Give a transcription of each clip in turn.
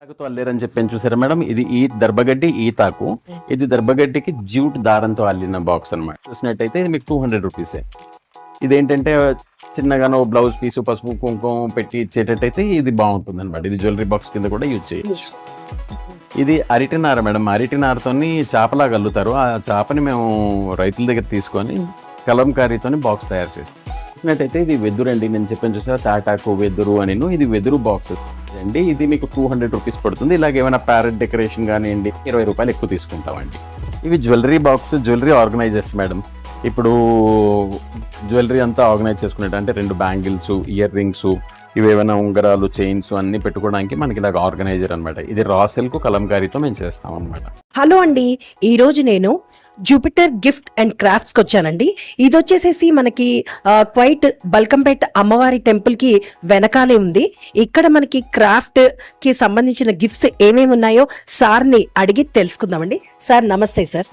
తాకుతో అల్లేరని చెప్పాను చూసారా మేడం, ఇది ఈ దర్భగడ్డి ఈ తాకు, ఇది దర్భగడ్డికి జ్యూట్ దారంతో అల్లిన బాక్స్ అనమాట. చూసినట్టయితే ఇది మీకు 200 రూపీసే. ఇదేంటంటే చిన్నగానో బ్లౌజ్ పీసు పసుపు కుంకుమ పెట్టి ఇచ్చేటట్టయితే ఇది బాగుంటుంది అనమాట. ఇది జ్యువెలరీ బాక్స్ కింద కూడా యూజ్ చేయొచ్చు. ఇది అరటినార మేడం, అరటినారతోని చేపలాగా అల్లుతారు. ఆ చేపని మేము రైతుల దగ్గర తీసుకొని కలంకారీతోని బాక్స్ తయారు చేస్తాం. చూసినట్టయితే ఇది వెదురు అండి, నేను చెప్పాను చూసారా తాటాకు వెదురు అని, ఇది వెదురు బాక్స్ అండి. ఇది మీకు 200 రూపీస్ పడుతుంది. ఇలాగ ఏమైనా ప్యారెట్ డెకరేషన్ కానివ్వండి 20 రూపాయలు ఎక్కువ తీసుకుంటామండి. ఇవి jewellery box, jewellery organisers madam. ఇప్పుడు జ్యువెలరీ అంతా ఆర్గనైజ్ చేసుకునేట అంటే 2 బ్యాంగిల్స్, ఇయర్ రింగ్స్, ఇవేమైనా ఉంగరాలు, చైన్స్ అన్ని పెట్టుకోవడానికి మనకి ఇలాగ ఆర్గనైజర్ అనమాట. ఇది రా సిల్క్ కలంకారీతో మేము చేస్తాం అనమాట. హలో అండి, ఈరోజు నేను జూపిటర్ గిఫ్ట్ అండ్ క్రాఫ్ట్స్కి వచ్చానండి. ఇది వచ్చేసేసి మనకి క్వైట్ బల్కంపేట్ అమ్మవారి టెంపుల్ కి వెనకాలే ఉంది. ఇక్కడ మనకి క్రాఫ్ట్ కి సంబంధించిన గిఫ్ట్స్ ఏమేమి ఉన్నాయో సార్ని అడిగి తెలుసుకుందామండి. సార్ నమస్తే సార్.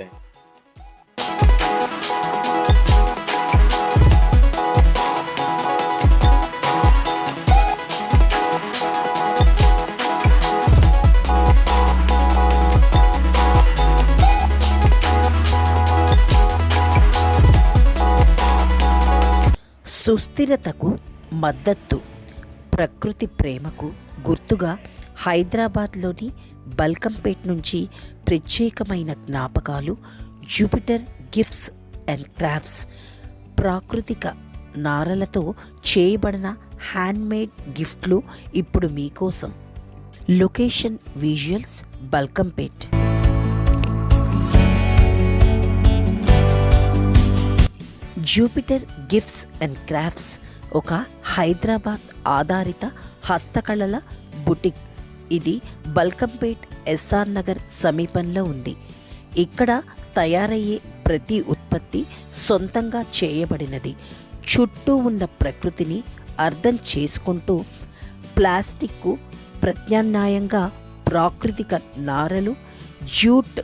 సుస్థిరతకు మద్దతు, ప్రకృతి ప్రేమకు గుర్తుగా హైదరాబాద్లోని బల్కంపేట్ నుంచి ప్రత్యేకమైన జ్ఞాపకాలు జూపిటర్ గిఫ్ట్స్ అండ్ క్రాఫ్ట్స్. ప్రాకృతిక నారలతో చేయబడిన హ్యాండ్మేడ్ గిఫ్ట్లు ఇప్పుడు మీకోసం. Location visuals Balkampet. Jupiter gifts and crafts ఒక హైదరాబాద్ ఆధారిత హస్తకళల బుటిక్. ఇది బల్కంపేట్ ఎస్ఆర్ నగర్ సమీపంలో ఉంది. ఇక్కడ తయారయ్యే ప్రతి ఉత్పత్తి సొంతంగా చేయబడినది. చుట్టూ ఉన్న ప్రకృతిని అర్థం చేసుకుంటూ ప్లాస్టిక్కు ప్రత్యామ్నాయంగా ప్రాకృతిక నారలు, జ్యూట్,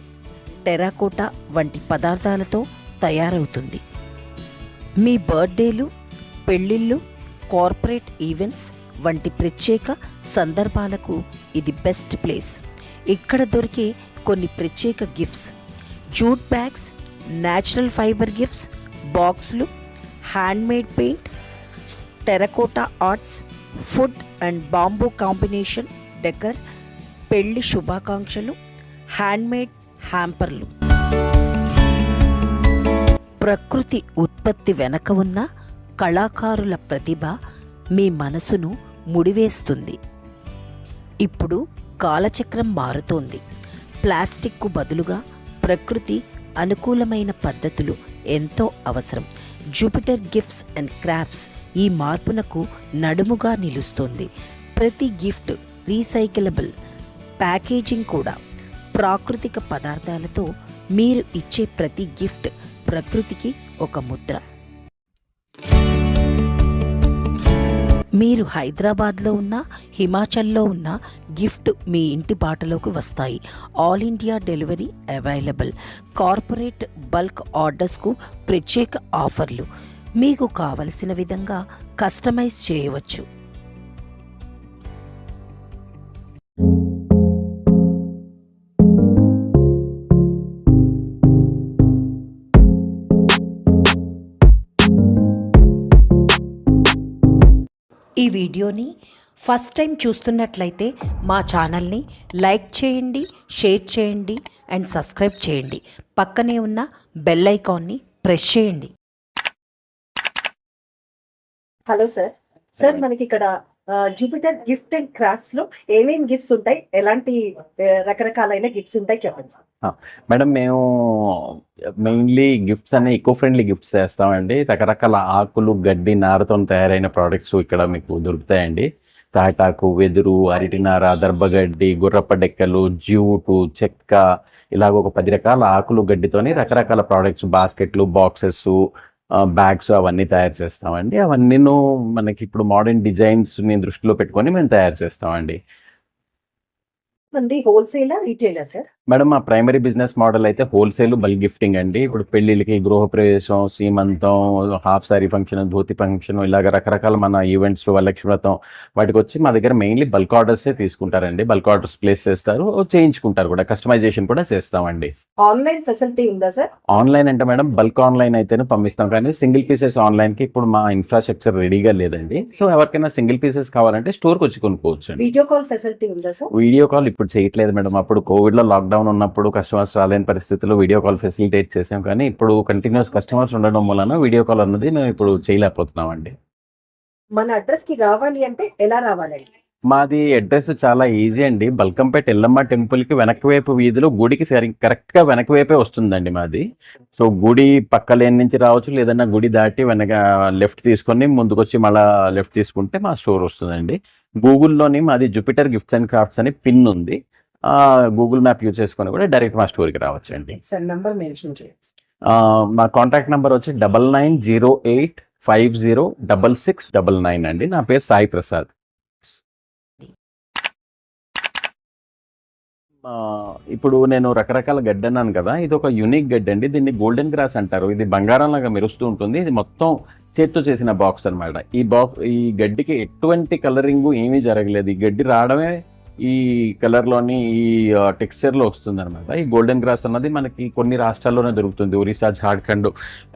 టెరాకోటా వంటి పదార్థాలతో తయారవుతుంది. మీ బర్త్డేలు, పెళ్ళిళ్ళు, కార్పొరేట్ ఈవెంట్స్ వంటి ప్రత్యేక సందర్భాలకు ఇది బెస్ట్ ప్లేస్. ఇక్కడ దొరికే కొన్ని ప్రత్యేక gifts: jute bags, natural fiber gifts, బాక్సులు, handmade paint, terracotta arts, food and bamboo combination decor, పెళ్లి శుభాకాంక్షలు, హ్యాండ్మేడ్ హ్యాంపర్లు. ప్రకృతి ఉత్పత్తి వెనక ఉన్న కళాకారుల ప్రతిభ మీ మనసును ముడివేస్తుంది. ఇప్పుడు కాలచక్రం మారుతోంది. ప్లాస్టిక్కు బదులుగా ప్రకృతి అనుకూలమైన పద్ధతులు ఎంతో అవసరం. జూపిటర్ గిఫ్ట్స్ అండ్ క్రాఫ్ట్స్ ఈ మార్పునకు నడుముగా నిలుస్తోంది. ప్రతి గిఫ్ట్ రీసైకిలబుల్, ప్యాకేజింగ్ కూడా ప్రాకృతిక పదార్థాలతో. మీరు ఇచ్చే ప్రతి గిఫ్ట్ ప్రకృతికి ఒక ముద్ర. మీరు హైదరాబాద్లో ఉన్న, హిమాచల్లో ఉన్న గిఫ్ట్ మీ ఇంటి బాటలోకి వస్తాయి. All India delivery available. Corporate bulk ఆర్డర్స్కు ప్రత్యేక ఆఫర్లు. మీకు కావలసిన విధంగా కస్టమైజ్ చేయవచ్చు. ఈ వీడియోని ఫస్ట్ టైం చూస్తున్నట్లయితే మా ఛానల్ని లైక్ చేయండి, షేర్ చేయండి అండ్ సబ్స్క్రైబ్ చేయండి. పక్కనే ఉన్న బెల్ ఐకాన్ని ప్రెస్ చేయండి. Hello sir. సార్ మనకి ఇక్కడ జూపిటర్ గిఫ్ట్ అండ్ క్రాఫ్ట్స్ లో ఏమేమి గిఫ్ట్స్ ఉంటాయి, ఎలాంటి రకరకాలైన గిఫ్ట్స్ ఉంటాయి చెప్పండి సార్. మేడం, మేము మెయిన్లీ గిఫ్ట్స్ అనే ఈకో ఫ్రెండ్లీ గిఫ్ట్స్ చేస్తామండి. రకరకాల ఆకులు, గడ్డి, నారతో తయారైన ప్రోడక్ట్స్ ఇక్కడ మీకు దొరుకుతాయండి. తాటాకు, వెదురు, అరటినార, దర్భగడ్డి, గుర్రప్ప డెక్కలు, జ్యూటు, చెక్క, ఇలాగ ఒక 10 రకాల ఆకులు, గడ్డితోని రకరకాల ప్రోడక్ట్స్, బాస్కెట్లు, బాక్సెస్, బ్యాగ్స్ అవన్నీ తయారు చేస్తామండి. అవన్నీ మనకి ఇప్పుడు మోడర్న్ డిజైన్స్ని దృష్టిలో పెట్టుకొని మేము తయారు చేస్తామండి. మంది హోల్సేలర్, రీటైలర్ సార్? మేడం మా ప్రైమరీ బిజినెస్ మోడల్ అయితే హోల్సేల్ బల్క్ గిఫ్టింగ్ అండి. ఇప్పుడు పెళ్ళిళ్ళకి, గృహప్రవేశం, శ్రీమంతం, half sorry function, dhoti function ఇలాగ రకరకాల మన ఈవెంట్స్, వరలక్ష్మి వ్రతం వాటికి వచ్చి మా దగ్గర మెయిన్లీ బల్క్ ఆర్డర్సే తీసుకుంటారండి. బల్క్ ఆర్డర్స్ ప్లేస్ చేస్తారు, చేయించుకుంటారు కూడా, కస్టమైజేషన్ కూడా చేస్తామండి. ఆన్లైన్ ఫెసిలిటీ ఉందా సార్? ఆన్లైన్ అంటే మేడం బల్క్ ఆన్లైన్ అయితేనే పంపిస్తాం, కానీ సింగిల్ పీసెస్ ఆన్లైన్కి ఇప్పుడు మా ఇన్ఫ్రాస్ట్రక్చర్ రెడీగా లేదండి. సో ఎవరికైనా సింగిల్ పీసెస్ కావాలంటే స్టోర్కి వచ్చి కొనుక్కోవచ్చు అండి. వీడియో కాల్ ఫెసిలిటీ ఉందా సార్? వీడియో కాల్ ఇప్పుడు చేయట్లేదు మేడం. అప్పుడు కోవిడ్లో లాక్డౌన్ ఉన్నప్పుడు కస్టమర్స్ రాలేని పరిస్థితుల్లో వీడియో కాల్ ఫెసిలిటేట్ చేసాం, కానీ ఇప్పుడు కంటిన్యూస్ కస్టమర్స్ ఉండడం వలన వీడియో కాల్ అన్నది మేము ఇప్పుడు చేయలేకపోతున్నామండి. మన అడ్రస్ కి రావాలి అంటే ఎలా రావాలండి? మాది అడ్రస్ చాలా ఈజీ అండి. బల్కంపేట ఎల్లమ్మ టెంపుల్కి వెనక వైపు వీధిలో గుడికి కరెక్ట్గా వెనక వైపే వస్తుందండి మాది. సో గుడి పక్క లేన్ నుంచి రావచ్చు, లేదన్నా గుడి దాటి వెనక లెఫ్ట్ తీసుకొని ముందుకొచ్చి మళ్ళీ లెఫ్ట్ తీసుకుంటే మా స్టోర్ వస్తుందండి. గూగుల్లోని మాది జూపిటర్ గిఫ్ట్స్ అండ్ క్రాఫ్ట్స్ అని పిన్ ఉంది. గూగుల్ మ్యాప్ యూజ్ చేసుకొని కూడా డైరెక్ట్ మా స్టోర్కి రావచ్చు అండి. సార్ నంబర్ మెన్షన్ చేయండి. మా కాంటాక్ట్ నెంబర్ వచ్చి 9908506699 అండి. నా పేరు సాయి ప్రసాద్. ఇప్పుడు నేను రకరకాల గడ్డ అన్నాను కదా, ఇది ఒక యూనిక్ గడ్డ అండి. దీన్ని గోల్డెన్ గ్రాస్ అంటారు. ఇది బంగారం లాగా మెరుస్తూ ఉంటుంది. ఇది మొత్తం చేత్తో చేసిన బాక్స్ అనమాట. ఈ గడ్డికి ఎటువంటి కలరింగ్ ఏమీ జరగలేదు. ఈ గడ్డి రావడమే ఈ కలర్లోని ఈ టెక్స్చర్లో వస్తుంది అనమాట. ఈ గోల్డెన్ గ్రాస్ అన్నది మనకి కొన్ని రాష్ట్రాల్లోనే దొరుకుతుంది. ఒరిస్సా, జార్ఖండ్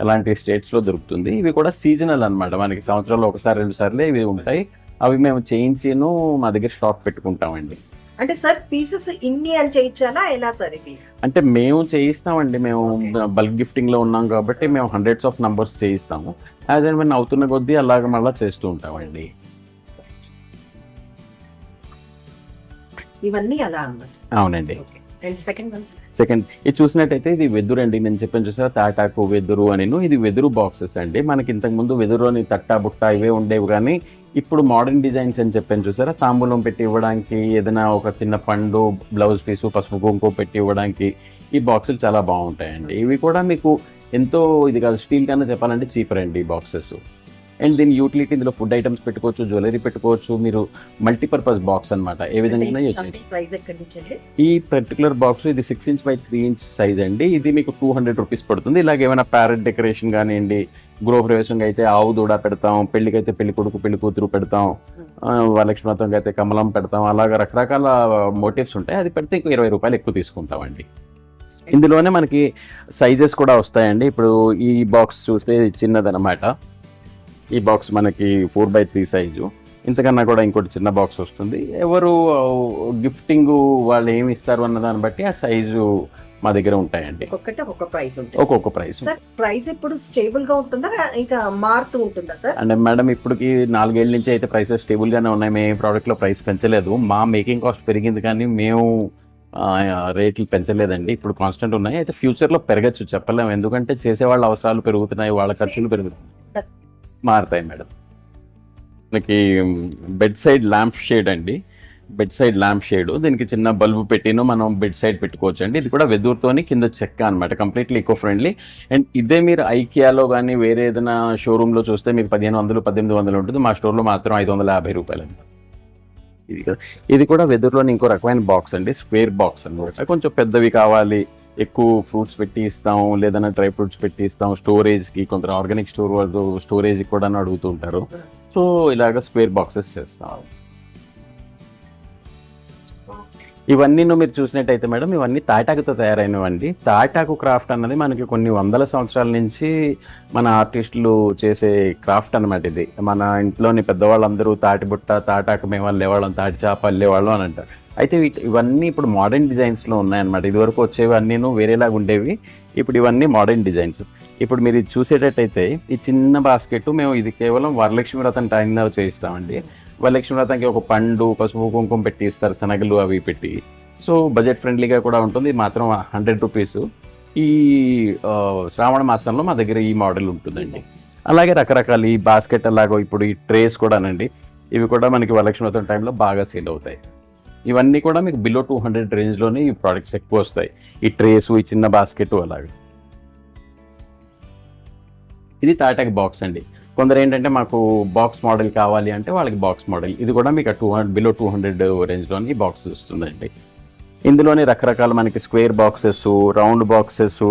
అలాంటి స్టేట్స్లో దొరుకుతుంది. ఇవి కూడా సీజనల్ అనమాట. మనకి సంవత్సరంలో ఒకసారి 2 సార్లే ఇవి ఉంటాయి. అవి మేము చేయించిను మా దగ్గర స్టాక్ పెట్టుకుంటామండి. అంటే సార్ పీసెస్ ఇన్ని అని చేయించాలా ఎలా సార్ ఇది? అంటే మేము చేయిస్తామండి. మేము బల్క్ గిఫ్టింగ్లో ఉన్నాం కాబట్టి మేము హండ్రెడ్స్ ఆఫ్ నంబర్స్ చేయిస్తాము. యాజ్ అండ్ వెన్ అవుతున్న కొద్దీ అలాగ మళ్ళీ చేస్తూ ఉంటామండి. ఇవన్నీ అలా అన్నమాట. అవునండి. సెకండ్ ఇది చూసినట్టయితే ఇది వెదురు అండి. నేను చెప్పాను చూసారా, తాటాకు వెదురు అని. ఇది వెదురు బాక్సెస్ అండి. మనకి ఇంతకుముందు వెదురుని తట్ట బుట్ట ఇవే ఉండేవి, కానీ ఇప్పుడు మోడర్న్ డిజైన్స్ అని చెప్పాను చూసారా, తాంబూలం పెట్టి ఇవ్వడానికి, ఏదైనా ఒక చిన్న పండు, బ్లౌజ్ పీసు, పసుపు కుంకుమ పెట్టి ఇవ్వడానికి ఈ బాక్సులు చాలా బాగుంటాయండి. ఇవి కూడా మీకు ఎంతో ఇది కాదు, స్టీల్ కన్నా చెప్పాలంటే చీపర్ అండి ఈ బాక్సెస్. అండ్ దీని యూటిలిటీ, ఇందులో ఫుడ్ ఐటమ్స్ పెట్టుకోవచ్చు, జ్యువెలరీ పెట్టుకోవచ్చు, మీరు మల్టీపర్పస్ బాక్స్ అనమాట. ఏ విధంగా ఈ పర్టికులర్ బాక్స్ ఇది 6 inch by 3 inch సైజ్ అండి. ఇది మీకు 200 రూపీస్ పడుతుంది. ఇలాగ ఏమైనా ప్యారెట్ డెకరేషన్ కానివ్వండి, గృహప్రవేశంగా అయితే ఆవు దూడ పెడతాం, పెళ్లికైతే పెళ్లి కొడుకు పెళ్లి కూతురు పెడతాం, వరలక్ష్మి వ్రతంకి అయితే కమలం పెడతాం, అలాగ రకరకాల మోటివ్స్ ఉంటాయి. అది పెడితే ఇంకో 20 రూపాయలు ఎక్కువ తీసుకుంటామండి. ఇందులోనే మనకి సైజెస్ కూడా వస్తాయండి. ఇప్పుడు ఈ బాక్స్ చూస్తే చిన్నదనమాట. ఈ బాక్స్ మనకి 4x3 సైజు. ఇంతకన్నా కూడా ఇంకోటి చిన్న బాక్స్ వస్తుంది. ఎవరు గిఫ్టింగ్ వాళ్ళు ఏమి ఇస్తారు అన్న దాన్ని బట్టి ఆ సైజు మా దగ్గర ఉంటాయండి. ఒక్కొక్క ప్రైస్ ఉంటుంది. ఒక్కొక్క ప్రైస్. ప్రైస్ ఇప్పుడు స్టేబుల్ గా ఉంటుందా ఇంకా మారుతూ ఉంటుందా సార్? అంటే మేడం ఇప్పటికి 4 ఏళ్ళ నుంచి అయితే ప్రైసెస్ స్టేబుల్ గానే ఉన్నాయి. మేము ప్రోడక్ట్ లో ప్రైస్ పెంచలేదు. మా మేకింగ్ కాస్ట్ పెరిగింది కానీ మేము రేట్లు పెంచలేదండి. ఇప్పుడు కాన్స్టెంట్ ఉన్నాయి. అయితే ఫ్యూచర్ లో పెరగచ్చు, చెప్పలేము. ఎందుకంటే చేసే వాళ్ళ అవసరాలు పెరుగుతున్నాయి, వాళ్ళ ఖర్చులు పెరుగుతున్నాయి, మారుతాయి మేడం. మనకి బెడ్ సైడ్ ల్యాంప్ షేడ్ అండి. బెడ్ సైడ్ ల్యాంప్ షేడ్, దీనికి చిన్న బల్బు పెట్టిను మనం బెడ్ సైడ్ పెట్టుకోవచ్చు అండి. ఇది కూడా వెదురుతోని కింద చెక్క అనమాట, కంప్లీట్లీ ఈకో ఫ్రెండ్లీ. అండ్ ఇదే మీరు ఐకియాలో కానీ వేరే ఏదైనా షోరూంలో చూస్తే మీకు 1500, 1800 ఉంటుంది. మా స్టోర్లో మాత్రం 550 రూపాయలు అండి. ఇది కూడా వెదురులోని ఇంకో రకమైన బాక్స్ అండి, స్క్వేర్ బాక్స్ అనమాట. కొంచెం పెద్దవి కావాలి, ఎక్కువ ఫ్రూట్స్ పెట్టి ఇస్తాం, లేదన్నా డ్రై ఫ్రూట్స్ పెట్టి ఇస్తాం, స్టోరేజ్కి, కొందరు ఆర్గానిక్ స్టోర్ వాళ్ళు స్టోరేజ్కి కూడా అడుగుతూ ఉంటారు. సో ఇలాగ స్క్వేర్ బాక్సెస్ చేస్తాం. ఇవన్నీ మీరు చూసినట్టయితే మేడం, ఇవన్నీ తాటాకుతో తయారైనవండి. తాటాకు క్రాఫ్ట్ అన్నది మనకి కొన్ని వందల సంవత్సరాల నుంచి మన ఆర్టిస్టులు చేసే క్రాఫ్ట్ అనమాట. ఇది మన ఇంట్లోని పెద్దవాళ్ళందరూ తాటి బుట్ట, తాటాకు మేము వెళ్ళేవాళ్ళం, తాటి చేప వెళ్ళేవాళ్ళం అని అంటారు. అయితే ఇవన్నీ ఇప్పుడు మోడర్న్ డిజైన్స్లో ఉన్నాయన్నమాట. ఇదివరకు వచ్చేవి అన్నీను వేరేలాగా ఉండేవి, ఇప్పుడు ఇవన్నీ మోడర్న్ డిజైన్స్. ఇప్పుడు మీరు ఇది చూసేటట్టయితే ఈ చిన్న బాస్కెట్ మేము ఇది కేవలం వరలక్ష్మి వ్రతం టైంలో చేయిస్తామండి. వరలక్ష్మి వ్రతంకి ఒక పండు, పసుపు కుంకుమ పెట్టి ఇస్తారు, శనగలు అవి పెట్టి. సో బడ్జెట్ ఫ్రెండ్లీగా కూడా ఉంటుంది. మాత్రం 100 రూపీస్. ఈ శ్రావణ మాసంలో మా దగ్గర ఈ మోడల్ ఉంటుందండి. అలాగే రకరకాల ఈ బాస్కెట్ అలాగో ఇప్పుడు ఈ ట్రేస్ కూడానండి, ఇవి కూడా మనకి వరలక్ష్మి వ్రతం టైంలో బాగా సేల్ అవుతాయి. ఇవన్నీ కూడా మీకు బిలో 200 రేంజ్లోనే ఈ ప్రోడక్ట్స్ ఎక్కువ వస్తాయి. ఈ ట్రేసు, ఈ చిన్న బాస్కెట్ అలాగే. ఇది తాటాక్ బాక్స్ అండి. కొందరు ఏంటంటే మాకు బాక్స్ మోడల్ కావాలి అంటే వాళ్ళకి బాక్స్ మోడల్. ఇది కూడా మీకు బిలో 200 రేంజ్లోని బాక్స్ వస్తుందండి. ఇందులోనే రకరకాల మనకి స్క్వేర్ బాక్సెస్, రౌండ్ బాక్సెస్,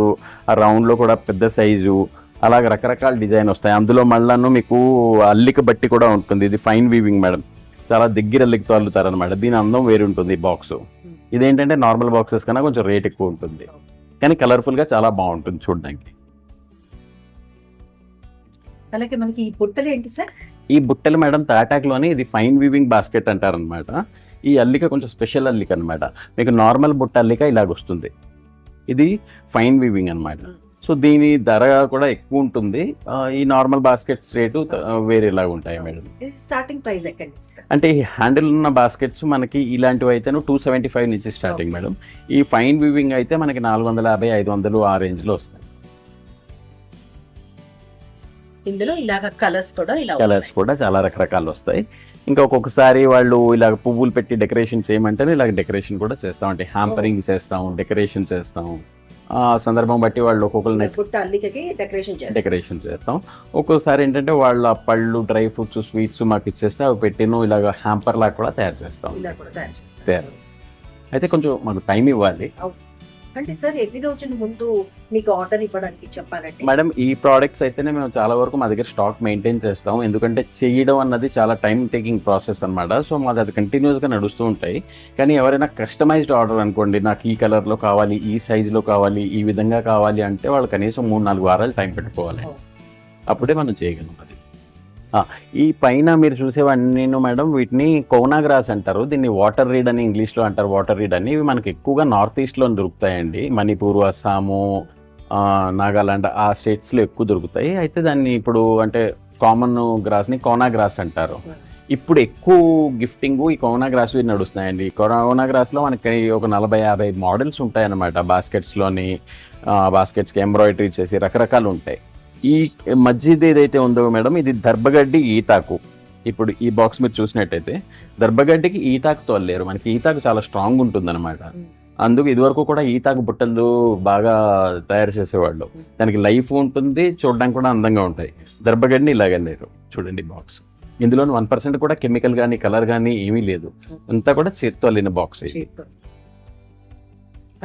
ఆ రౌండ్లో కూడా పెద్ద సైజు, అలాగే రకరకాల డిజైన్ వస్తాయి. అందులో మళ్ళాను మీకు అల్లిక బట్టి కూడా ఉంటుంది. ఇది ఫైన్ వీవింగ్ మేడం, చాలా దగ్గర అల్లికతో అల్లుతారనమాట. దీని అందం వేరు ఉంటుంది ఈ బాక్స్. ఇదేంటంటే నార్మల్ బాక్సెస్ కన్నా కొంచెం రేట్ ఎక్కువ ఉంటుంది, కానీ కలర్ఫుల్గా చాలా బాగుంటుంది చూడడానికి. అలాగే మనకి ఈ బుట్టలు ఏంటి సార్? ఈ బుట్టలు మేడం తాటాక్లోని ఇది ఫైన్ వీవింగ్ బాస్కెట్ అంటారనమాట. ఈ అల్లిక కొంచెం స్పెషల్ అల్లిక అనమాట. మీకు నార్మల్ బుట్ట అల్లిక ఇలాగ వస్తుంది, ఇది ఫైన్ వీవింగ్ అనమాట. సో దీని ధర కూడా ఎక్కువ ఉంటుంది. ఈ నార్మల్ బాస్కెట్స్ రేటు వేరేలాగా ఉంటాయి మేడం. స్టార్టింగ్ ప్రైస్ ఎక్కడ? అంటే ఈ హ్యాండిల్ ఉన్న బాస్కెట్స్ మనకి ఇలాంటివి అయితే 275 నుంచి స్టార్టింగ్ మేడం. ఈ ఫైన్ వీవింగ్ అయితే మనకి 450, 500 ఆ రేంజ్లో వస్తాయి. ఇందులో ఇలాగ కలర్స్ కూడా చాలా రకరకాలు వస్తాయి. ఇంకా ఒక్కొక్కసారి వాళ్ళు ఇలాగ పువ్వులు పెట్టి డెకరేషన్ చేయమంటేనే ఇలాగ డెకరేషన్ కూడా చేస్తాం. అంటే హ్యాంపరింగ్ చేస్తాం, డెకరేషన్ చేస్తాం. ఆ సందర్భం బట్టి వాళ్ళు డెకరేషన్ చేస్తాం. ఒక్కొక్కసారి ఏంటంటే వాళ్ళ పళ్ళు, డ్రై ఫ్రూట్స్, స్వీట్స్ మాకు ఇచ్చేస్తే అవి పెట్టిన ఇలాగ హ్యాంపర్ లాగా కూడా తయారు చేస్తాం. అయితే కొంచెం మాకు టైం ఇవ్వాలి. అంటే సార్ ఎన్ని రోజుల ముందు మీకు ఆర్డర్ ఇవ్వడానికి చెప్పాలంటే? మేడం ఈ ప్రోడక్ట్స్ అయితేనే మేము చాలా వరకు మా దగ్గర స్టాక్ మెయింటైన్ చేస్తాం. ఎందుకంటే చేయడం అన్నది చాలా టైం టేకింగ్ ప్రాసెస్ అనమాట. సో మాది అది కంటిన్యూస్గా నడుస్తూ ఉంటాయి. కానీ ఎవరైనా కస్టమైజ్డ్ ఆర్డర్ అనుకోండి, నాకు ఈ కలర్లో కావాలి, ఈ సైజులో కావాలి, ఈ విధంగా కావాలి అంటే వాళ్ళు కనీసం 3-4 వారాలు టైం పెట్టుకోవాలి. అప్పుడే మనం చేయగలం. అది ఈ పైన మీరు చూసేవన్నీ మేడం వీటిని కోనా గ్రాస్ అంటారు. దీన్ని వాటర్ రీడ్ అని ఇంగ్లీష్లో అంటారు. వాటర్ రీడ్ అని ఇవి మనకి ఎక్కువగా నార్త్ ఈస్ట్లో దొరుకుతాయండి. మణిపూర్, అస్సాము, నాగాలాండ్ ఆ స్టేట్స్లో ఎక్కువ దొరుకుతాయి. అయితే దాన్ని ఇప్పుడు అంటే కామన్ గ్రాస్ని కోనా గ్రాస్ అంటారు. ఇప్పుడు ఎక్కువ గిఫ్టింగ్ ఈ కోనా గ్రాస్ నడుస్తున్నాయండి. కోనా గ్రాస్లో మనకి ఒక 40-50 మోడల్స్ ఉంటాయన్నమాట. బాస్కెట్స్లోని బాస్కెట్స్కి ఎంబ్రాయిడరీ చేసి రకరకాలు ఉంటాయి. ఈ మధ్యది ఏదైతే ఉందో మేడం ఇది దర్భగడ్డి ఈతాకు. ఇప్పుడు ఈ బాక్స్ మీరు చూసినట్టయితే దర్భగడ్డికి ఈతాకుతో అల్లేరు. మనకి ఈతాకు చాలా స్ట్రాంగ్ ఉంటుందన్నమాట. అందుకు ఇదివరకు కూడా ఈతాకు బుట్టలు బాగా తయారు చేసేవాళ్ళు. దానికి లైఫ్ ఉంటుంది, చూడడానికి కూడా అందంగా ఉంటాయి. దర్భగడ్డిని ఇలాగలేరు. చూడండి బాక్స్, ఇందులో 1% కూడా కెమికల్ కానీ కలర్ కానీ ఏమీ లేదు. అంతా కూడా చేత్తో అల్లిన బాక్స్.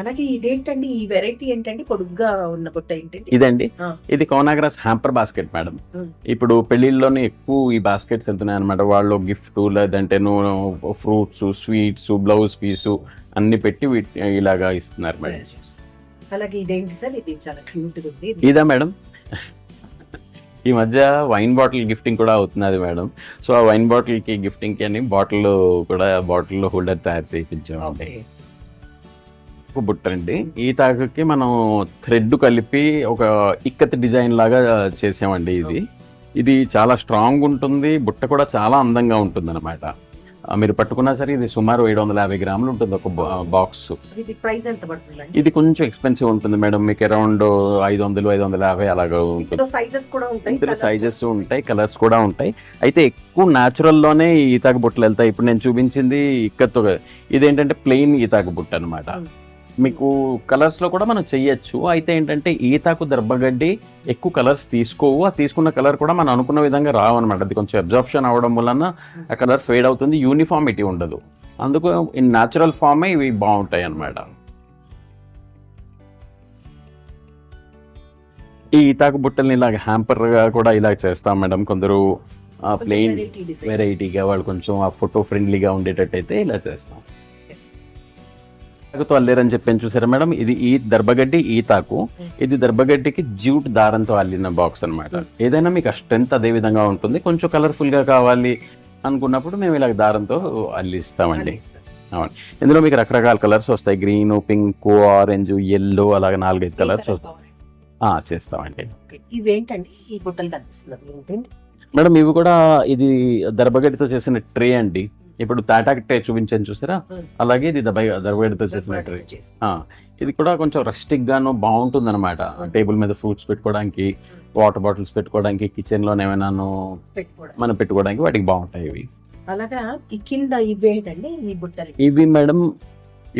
అలాగే ఇదేంటండి, ఈ వెరైటీ ఏంటండి, పొడుగ్గా ఉన్న బుట్ట ఏంటండి? ఇదండి, ఇది కోనాగ్రాస్ హ్యాంపర్ బాస్కెట్ మేడం. ఇప్పుడు పెళ్లిళ్ళలోనే ఎక్కువ ఈ బాస్కెట్స్ వెళ్తున్నాయి అనమాట. వాళ్ళు గిఫ్ట్ లేదంటే ఫ్రూట్స్, స్వీట్స్, బ్లౌజ్ పీసు అన్ని పెట్టి ఇలాగా ఇస్తున్నారు మేడం. అలాగే ఇదేంటి సార్? ఇది చాలా క్యూట్ ఉంది. ఇదా మేడం, ఈ మధ్య వైన్ బాటిల్ గిఫ్టింగ్ కూడా అవుతున్నది మేడం. సో ఆ వైన్ బాటిల్కి గిఫ్టింగ్కి అని బాటిల్లో హోల్డర్ తయారు చేయించామండి. బుట్ట అండి, ఈ తాకుకి మనం థ్రెడ్ కలిపి ఒక ఇక్కత్ డిజైన్ లాగా చేసామండి. ఇది చాలా స్ట్రాంగ్ ఉంటుంది. బుట్ట కూడా చాలా అందంగా ఉంటుంది అనమాట. మీరు పట్టుకున్నా సరే ఇది సుమారు 750 గ్రాములు ఉంటుంది ఒక బాక్స్. ఇది కొంచెం ఎక్స్పెన్సివ్ ఉంటుంది మేడం. మీకు అరౌండ్ 500-550 అలాగా ఉంటుంది. ఇందులో సైజెస్ ఉంటాయి, కలర్స్ కూడా ఉంటాయి. అయితే ఎక్కువ న్యాచురల్లోనే ఈతాకు బుట్టలు వెళ్తాయి. ఇప్పుడు నేను చూపించింది ఇక్కత్తో, ఇదేంటంటే ప్లెయిన్ ఈతాకు బుట్ట అనమాట. మీకు కలర్స్లో కూడా మనం చెయ్యొచ్చు. అయితే ఏంటంటే ఈతాకు దర్భగడ్డి ఎక్కువ కలర్స్ తీసుకోవు. ఆ తీసుకున్న కలర్ కూడా మనం అనుకున్న విధంగా రావు అనమాట. అది కొంచెం అబ్జార్ప్షన్ అవ్వడం వలన ఆ కలర్ ఫేడ్ అవుతుంది, యూనిఫార్మిటీ ఉండదు. అందుకు ఇన్ న్యాచురల్ ఫామే ఇవి బాగుంటాయి అన్నమాట. ఈ ఈతాకు బుట్టల్ని ఇలాగ హ్యాంపర్గా కూడా ఇలా చేస్తాం మేడం. కొందరు ప్లెయిన్ వెరైటీగా వాళ్ళు కొంచెం ఆ ఫోటో ఫ్రెండ్లీగా ఉండేటట్టయితే ఇలా చేస్తాం. తో అల్లేరని చెప్పాను చూసారా మేడం, ఇది ఈ దర్భగడ్డి ఈతాకు. ఇది దర్భగడ్డికి జ్యూట్ దారంతో అల్లిన బాక్స్ అనమాట. ఏదైనా మీకు ఆ స్ట్రెంత్ అదే విధంగా ఉంటుంది. కొంచెం కలర్ఫుల్గా కావాలి అనుకున్నప్పుడు మేము ఇలా దారంతో అల్లిస్తామండి. అవును, ఇందులో మీకు రకరకాల కలర్స్ వస్తాయి. గ్రీన్, పింక్, ఆరెంజ్, ఎల్లో అలాగే 4-5 కలర్స్ వస్తాయి. చేస్తామండి. ఇవేంటండి ఈ బుట్టలు కనిపిస్తున్నవి మేడం? ఇవి కూడా ఇది దర్భగడ్డితో చేసిన ట్రే అండి. ఇప్పుడు తాటాక్ ట్రే చూపించాను చూసారా, అలాగే ఇది దర్భగడ్డితో చేసిన ట్రే. ఇది కూడా కొంచెం రస్టిక్ గాను బాగుంటుంది అనమాట. టేబుల్ మీద ఫ్రూట్స్ పెట్టుకోవడానికి, వాటర్ బాటిల్స్ పెట్టుకోవడానికి, కిచెన్ లో ఏమైనా మనం పెట్టుకోవడానికి వాటికి బాగుంటాయి ఇవి. అలాగా ఈ కింద ఇవేంటండి ఈ బుట్టలు? ఇవి మేడం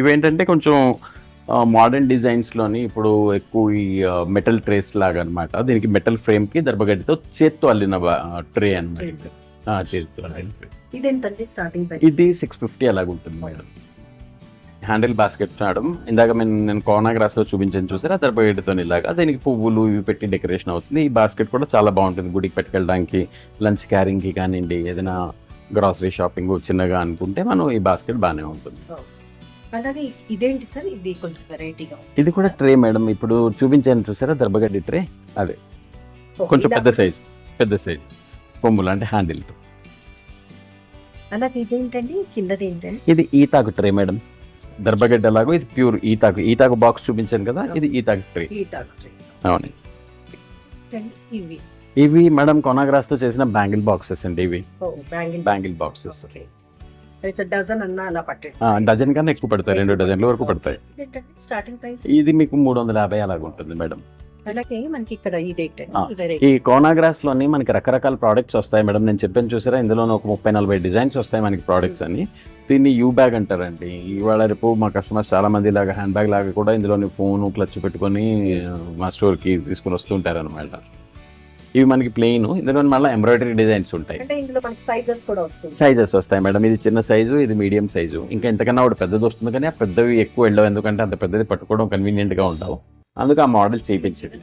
ఇవేంటంటే కొంచెం మోడర్న్ డిజైన్స్లోని ఇప్పుడు ఎక్కువ ఈ మెటల్ ట్రేస్ లాగా అనమాట. దీనికి మెటల్ ఫ్రేమ్కి దర్భగడ్డితో చేత్తో అల్లిన ట్రే అనమాట. చేత్తో అల్లిన ట్రే. ఇది 650 అలాగ ఉంటుంది మేడం. Handle basket madam. ఇందాక నేను కోనా గ్రాస్ లో చూపించాను చూసారా, దర్భగడ్డితో ఇలాగా దీనికి పువ్వులు ఇవి పెట్టి డెకరేషన్ అవుతుంది. ఈ బాస్కెట్ కూడా చాలా బాగుంటుంది గుడికి పెట్టుకెళ్ళడానికి, లంచ్ క్యారింగ్కి కానివ్వండి, ఏదైనా గ్రాసరీ షాపింగ్ చిన్నగా అనుకుంటే మనం ఈ బాస్కెట్ బాగానే ఉంటుంది. అలాగే ఇదేంటి సార్, ఇది కొంచెం వెరైటీగా ఇది కూడా ట్రే మేడం, ఇప్పుడు చూపించాను చూసారా దర్భగడ్డి ట్రే, అదే కొంచెం పెద్ద సైజ్ కొమ్ములు అంటే హ్యాండిల్. అలాగే ఇదేంటండి, కిందది ఏంటండి? ఇది ఈతాకు ట్రే మేడం, దర్భగడ్డ లాగా ఇది ప్యూర్ ఈతాకు బాక్స్ చూపించాను కదా, ఇది ఈతాకు ట్రే. అవును, ఇవి మేడం కొనాగ్రాస్ తో చేసిన బ్యాంగిల్ బాక్సెస్ అండి. ఇవి బ్యాంగిల్ బాక్సెస్ డజన్ అన్నా అలా పట్టండి. డజన్ కన్నా ఎక్కువ పడతాయి, 2 డజన్ల వరకు పడతాయి. స్టార్టింగ్ ప్రైస్ ఇది మీకు 350 అలాగ ఉంటుంది మేడం. అలాగే మనకి ఇక్కడ ఈ కోనాగ్రాస్ లోని మనకి రకరకాల ప్రోడక్ట్స్ వస్తాయి మేడం. నేను చెప్పాను చూసారా, ఇందులో ఒక 30-40 డిజైన్స్ వస్తాయి మనకి ప్రోడక్ట్స్ అని. దీన్ని యూ బ్యాగ్ అంటారండి. ఇవాళ రేపు మా కస్టమర్స్ చాలా మంది ఇలాగా హ్యాండ్ బ్యాగ్ లాగా కూడా ఇందులోని ఫోన్ క్లచ్ పెట్టుకొని మా స్టోర్కి తీసుకుని వస్తుంటారు అనమాట. ఇవి మనకి ప్లెయిన్, ఇందులో మళ్ళీ ఎంబ్రాయిడరీ డిజైన్స్ ఉంటాయి. సైజెస్ వస్తాయి మేడం. ఇది చిన్న సైజు, ఇది మీడియం సైజు, ఇంకా ఎంతకన్నా ఒకటి పెద్దది వస్తుంది. కానీ ఆ పెద్దవి ఎక్కువ వెళ్ళవు, ఎందుకంటే అంత పెద్దది పట్టుకోవడం కన్వీనియంట్ గా ఉండవు. అందుకు ఆ మోడల్ చేయించేది.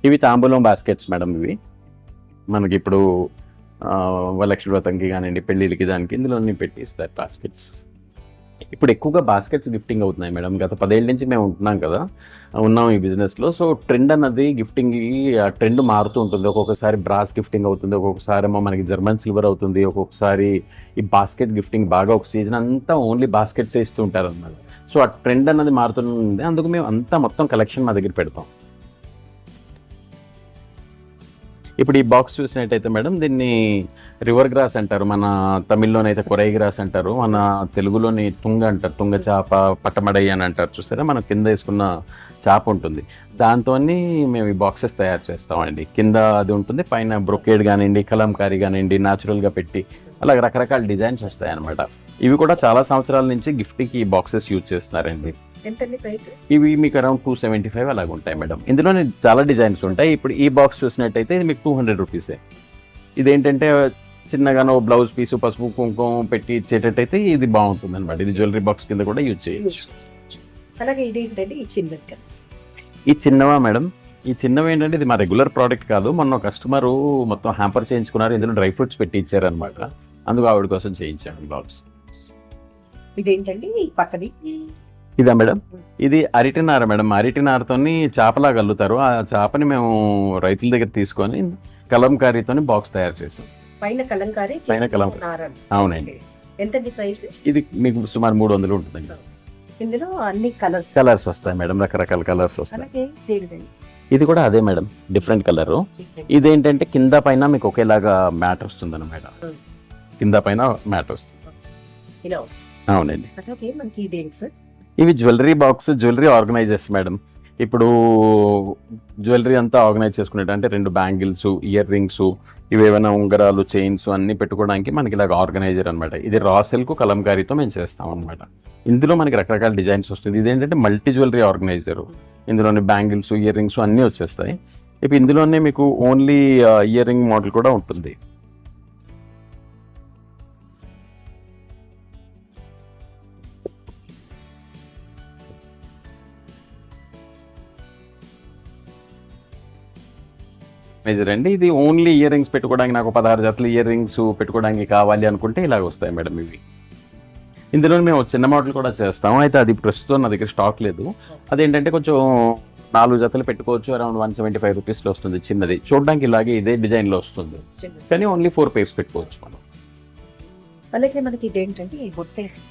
ఇవి తాంబూలం బాస్కెట్స్ మేడం. ఇవి మనకి ఇప్పుడు లక్ష్మీ వ్రతంకి కానివ్వండి, పెళ్ళిళ్ళకి దానికి ఇందులో పెట్టి ఇస్తారు బాస్కెట్స్. ఇప్పుడు ఎక్కువగా బాస్కెట్స్ గిఫ్టింగ్ అవుతున్నాయి మేడం. గత 10 ఏళ్ళ నుంచి మేము ఉన్నాం ఈ బిజినెస్లో. సో ట్రెండ్ అన్నది గిఫ్టింగ్, ఆ ట్రెండ్ మారుతూ ఉంటుంది. ఒక్కొక్కసారి బ్రాస్ గిఫ్టింగ్ అవుతుంది, ఒక్కొక్కసారి ఏమో మనకి జర్మన్ సిల్వర్ అవుతుంది, ఒక్కొక్కసారి ఈ బాస్కెట్ గిఫ్టింగ్ బాగా ఒక సీజన్ అంతా ఓన్లీ బాస్కెట్స్ ఇస్తూ ఉంటారు అన్నమాట. సో ఆ ట్రెండ్ అన్నది మారుతుంది, అందుకు మేము అంతా మొత్తం కలెక్షన్ మా దగ్గర పెడతాం. ఇప్పుడు ఈ బాక్స్ చూసినట్టయితే మేడం, దీన్ని రివర్ గ్రాస్ అంటారు, మన తమిళ్లోనైతే కొరై గ్రాస్ అంటారు, మన తెలుగులోని తుంగ అంటారు, తుంగ చేప, పట్టమడై అని అంటారు చూసారా. మనం కింద వేసుకున్న చేప ఉంటుంది, దాంతో మేము ఈ బాక్సెస్ తయారు చేస్తామండి. కింద అది ఉంటుంది, పైన బ్రొకేడ్ కానివ్వండి, కలంకారీ కానివ్వండి, న్యాచురల్గా పెట్టి అలాగే రకరకాల డిజైన్స్ వస్తాయి అనమాట. ఇవి కూడా చాలా సంవత్సరాల నుంచి గిఫ్ట్కి ఈ బాక్సెస్ యూజ్ చేస్తున్నారండి. ఇవి మీకు అరౌండ్ 275 అలాగ ఉంటాయి మేడం. ఇందులోనే చాలా డిజైన్స్ ఉంటాయి. ఇప్పుడు ఈ బాక్స్ చూసినట్టయితే ఇది మీకు 200 రూపీసే. ఇదేంటంటే చిన్నగానో బ్లౌజ్ పీసు, పసుపు కుంకుమ పెట్టి ఇచ్చేటట్టయితే ఇది బాగుంటుంది అనమాట. ఇది జ్యువెలరీ బాక్స్ కింద కూడా యూజ్ చేయొచ్చు. అలాగే ఇది ఏంటంటే ఈ చిన్నవా మేడం, ఈ చిన్నవి ఏంటంటే ఇది మా రెగ్యులర్ ప్రోడక్ట్ కాదు. మొన్న కస్టమరు మొత్తం హ్యాంపర్ చేయించుకున్నారు, ఇందులో డ్రై ఫ్రూట్స్ పెట్టి ఇచ్చారనమాట. అందుకు ఆవిడ కోసం చేయించాను బాక్స్. ఇదేంటండి పక్కది? ఇదా మేడం, ఇది అరటినార మేడం. అరటినారతో చేపలాగా అల్లుతారు. ఆ చేపని మేము రైతుల దగ్గర తీసుకొని కలంకారీతో బాక్స్ తయారు చేసాం. పైన కలంకారీ. అవునండి. ఎంత ప్రైస్? ఇది మీకు సుమారు 300 ఉంటుందండి. ఇందులో అన్ని కలర్స్ వస్తాయి మేడం, రకరకాల కలర్స్ వస్తాయి. ఇది కూడా అదే మేడం, డిఫరెంట్ కలర్. ఇదేంటంటే కింద పైన మీకు ఒకేలాగా మ్యాట్ వస్తుంది అనమాట. కింద పైన మ్యాట్ వస్తుంది. అవునండి. ఇవి jewellery box, jewellery organisers madam. ఇప్పుడు జ్యువెలరీ అంతా ఆర్గనైజ్ చేసుకునేట, అంటే 2 బ్యాంగిల్స్, ఇయర్ రింగ్స్, ఇవేమైనా ఉంగరాలు, చైన్స్ అన్ని పెట్టుకోవడానికి మనకి ఇలాగ ఆర్గనైజర్ అనమాట. ఇది రా సిల్క్ కలంకారీతో మేము చేస్తాం అనమాట. ఇందులో మనకి రకరకాల డిజైన్స్ వస్తుంది. ఇదేంటంటే మల్టీ జ్యువెలరీ ఆర్గనైజర్. ఇందులోని బ్యాంగిల్స్, ఇయర్ రింగ్స్ అన్నీ వచ్చేస్తాయి. ఇప్పుడు ఇందులోనే మీకు ఓన్లీ ఇయర్ రింగ్ మోడల్ కూడా ఉంటుంది. మేజర్ అండి. ఇది ఓన్లీ ఇయర్ రింగ్స్ పెట్టుకోవడానికి, నాకు 16 జతలు ఇయర్ రింగ్స్ పెట్టుకోవడానికి కావాలి అనుకుంటే ఇలాగ వస్తాయి మేడం ఇవి. ఇందులో మేము చిన్న మోడల్ కూడా చేస్తాము. అయితే అది ప్రస్తుతం నా దగ్గర స్టాక్ లేదు. అదేంటంటే కొంచెం 4 జతలు పెట్టుకోవచ్చు, అరౌండ్ 175 రూపీస్లో వస్తుంది. చిన్నది చూడడానికి ఇలాగే ఇదే డిజైన్లో వస్తుంది, కానీ ఓన్లీ 4 పేర్స్ పెట్టుకోవచ్చు మనం. అలాగే మనకి ఇదేంటంటే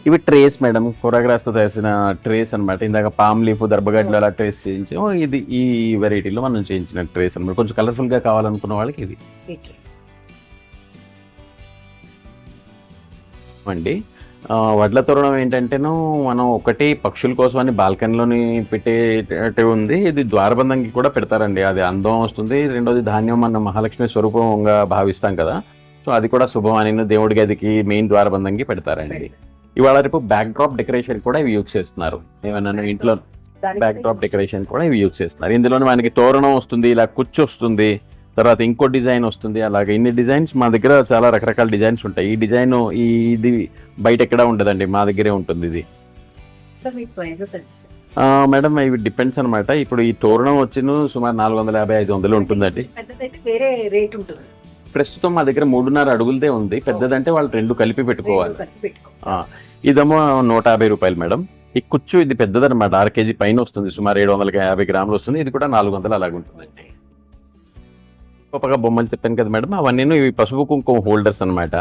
ఇవి ట్రేస్ మేడం, కొరాగ్రాస్తో చేసిన ట్రేస్ అనమాట. ఇందాక పామ్ లీఫ్, దర్భగడ్డలు అలా ట్రేస్ చేయించాము. ఇది ఈ వెరైటీలో మనం చేయించిన ట్రేస్ అనమాట. కొంచెం కలర్ఫుల్గా కావాలనుకున్న వాళ్ళకి ఇది అండి. వడ్ల తోరణం ఏంటంటేను మనం ఒకటి పక్షుల కోసం అని బాల్కనీలోని పెట్టేటి ఉంది. ఇది ద్వారబంధంకి కూడా పెడతారండి, అది అందం వస్తుంది. రెండోది ధాన్యం మన మహాలక్ష్మి స్వరూపంగా భావిస్తాం కదా, సో అది కూడా శుభం అని దేవుడి గదికి మెయిన్ ద్వారబంధంకి పెడతారండి. ఇవాళ రేపు బ్యాక్ డ్రాప్ డెకరేషన్ కూడా ఇవి యూజ్ చేస్తున్నారు. ఏమన్నా ఇంట్లో బ్యాక్ డ్రాప్ డెకరేషన్ కూడా ఇవి యూజ్ చేస్తున్నారు. ఇందులోనే మనకి తోరణం వస్తుంది, ఇలా కుచ్చు వస్తుంది, తర్వాత ఇంకో డిజైన్ వస్తుంది. అలాగే ఇన్ని డిజైన్స్ మా దగ్గర చాలా రకరకాల డిజైన్స్ ఉంటాయి. ఈ డిజైన్ ఇది బయట ఎక్కడ ఉండదండి, మా దగ్గరే ఉంటుంది ఇది. సార్ మీ ప్రైజెస్ మేడం ఇవి డిపెండ్స్ అనమాట. ఇప్పుడు ఈ తోరణం వచ్చిన సుమారు 450-500 ఉంటుందండి. పెద్దదైతే వేరే రేట్ ఉంటుంది. ప్రస్తుతం మా దగ్గర 3.5 అడుగులదే ఉంది. పెద్దదంటే వాళ్ళు 2 కలిపి పెట్టుకోవాలి. ఇదేమో 150 రూపాయలు మేడం. ఈ కుచ్చు ఇది పెద్దదనమాట, 6 kg పైన వస్తుంది, సుమారు 750 గ్రాములు వస్తుంది. ఇది కూడా 400 అలాగ ఉంటుందండి. గొప్పగా బొమ్మలు చెప్పాను కదా మేడం, అవన్నీ ఇవి పసుపు కుంకుమ హోల్డర్స్ అనమాట.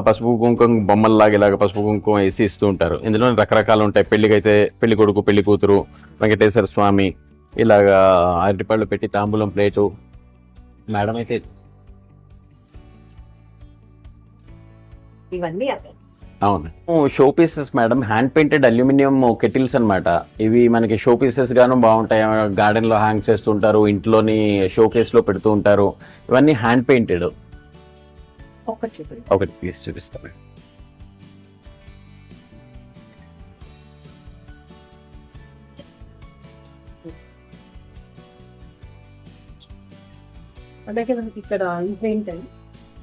పసుపు కుంకుమ బొమ్మల్లాగా ఇలాగ పసుపు కుంకుమ వేసి ఇస్తూ ఉంటారు. ఇందులో రకరకాలు ఉంటాయి. పెళ్లికైతే పెళ్లి కొడుకు పెళ్లి కూతురు, వెంకటేశ్వర స్వామి, ఇలాగా అరటిపళ్ళు పెట్టి తాంబూలం ప్లేటు. మేడం అయితే ఇవన్నీ అవును show pieces madam, hand painted aluminium kettles అనమాట. ఇవి మనకి షో పీసెస్ గాను బాగుంటాయి. గార్డెన్ లో హ్యాంగ్ చేస్తుంటారు, ఇంట్లోని షో కేస్ లో పెడుతూ ఉంటారు. ఇవన్నీ హ్యాండ్ పెయింటెడ్. ఒకటి పీస్ చూపిస్తాను.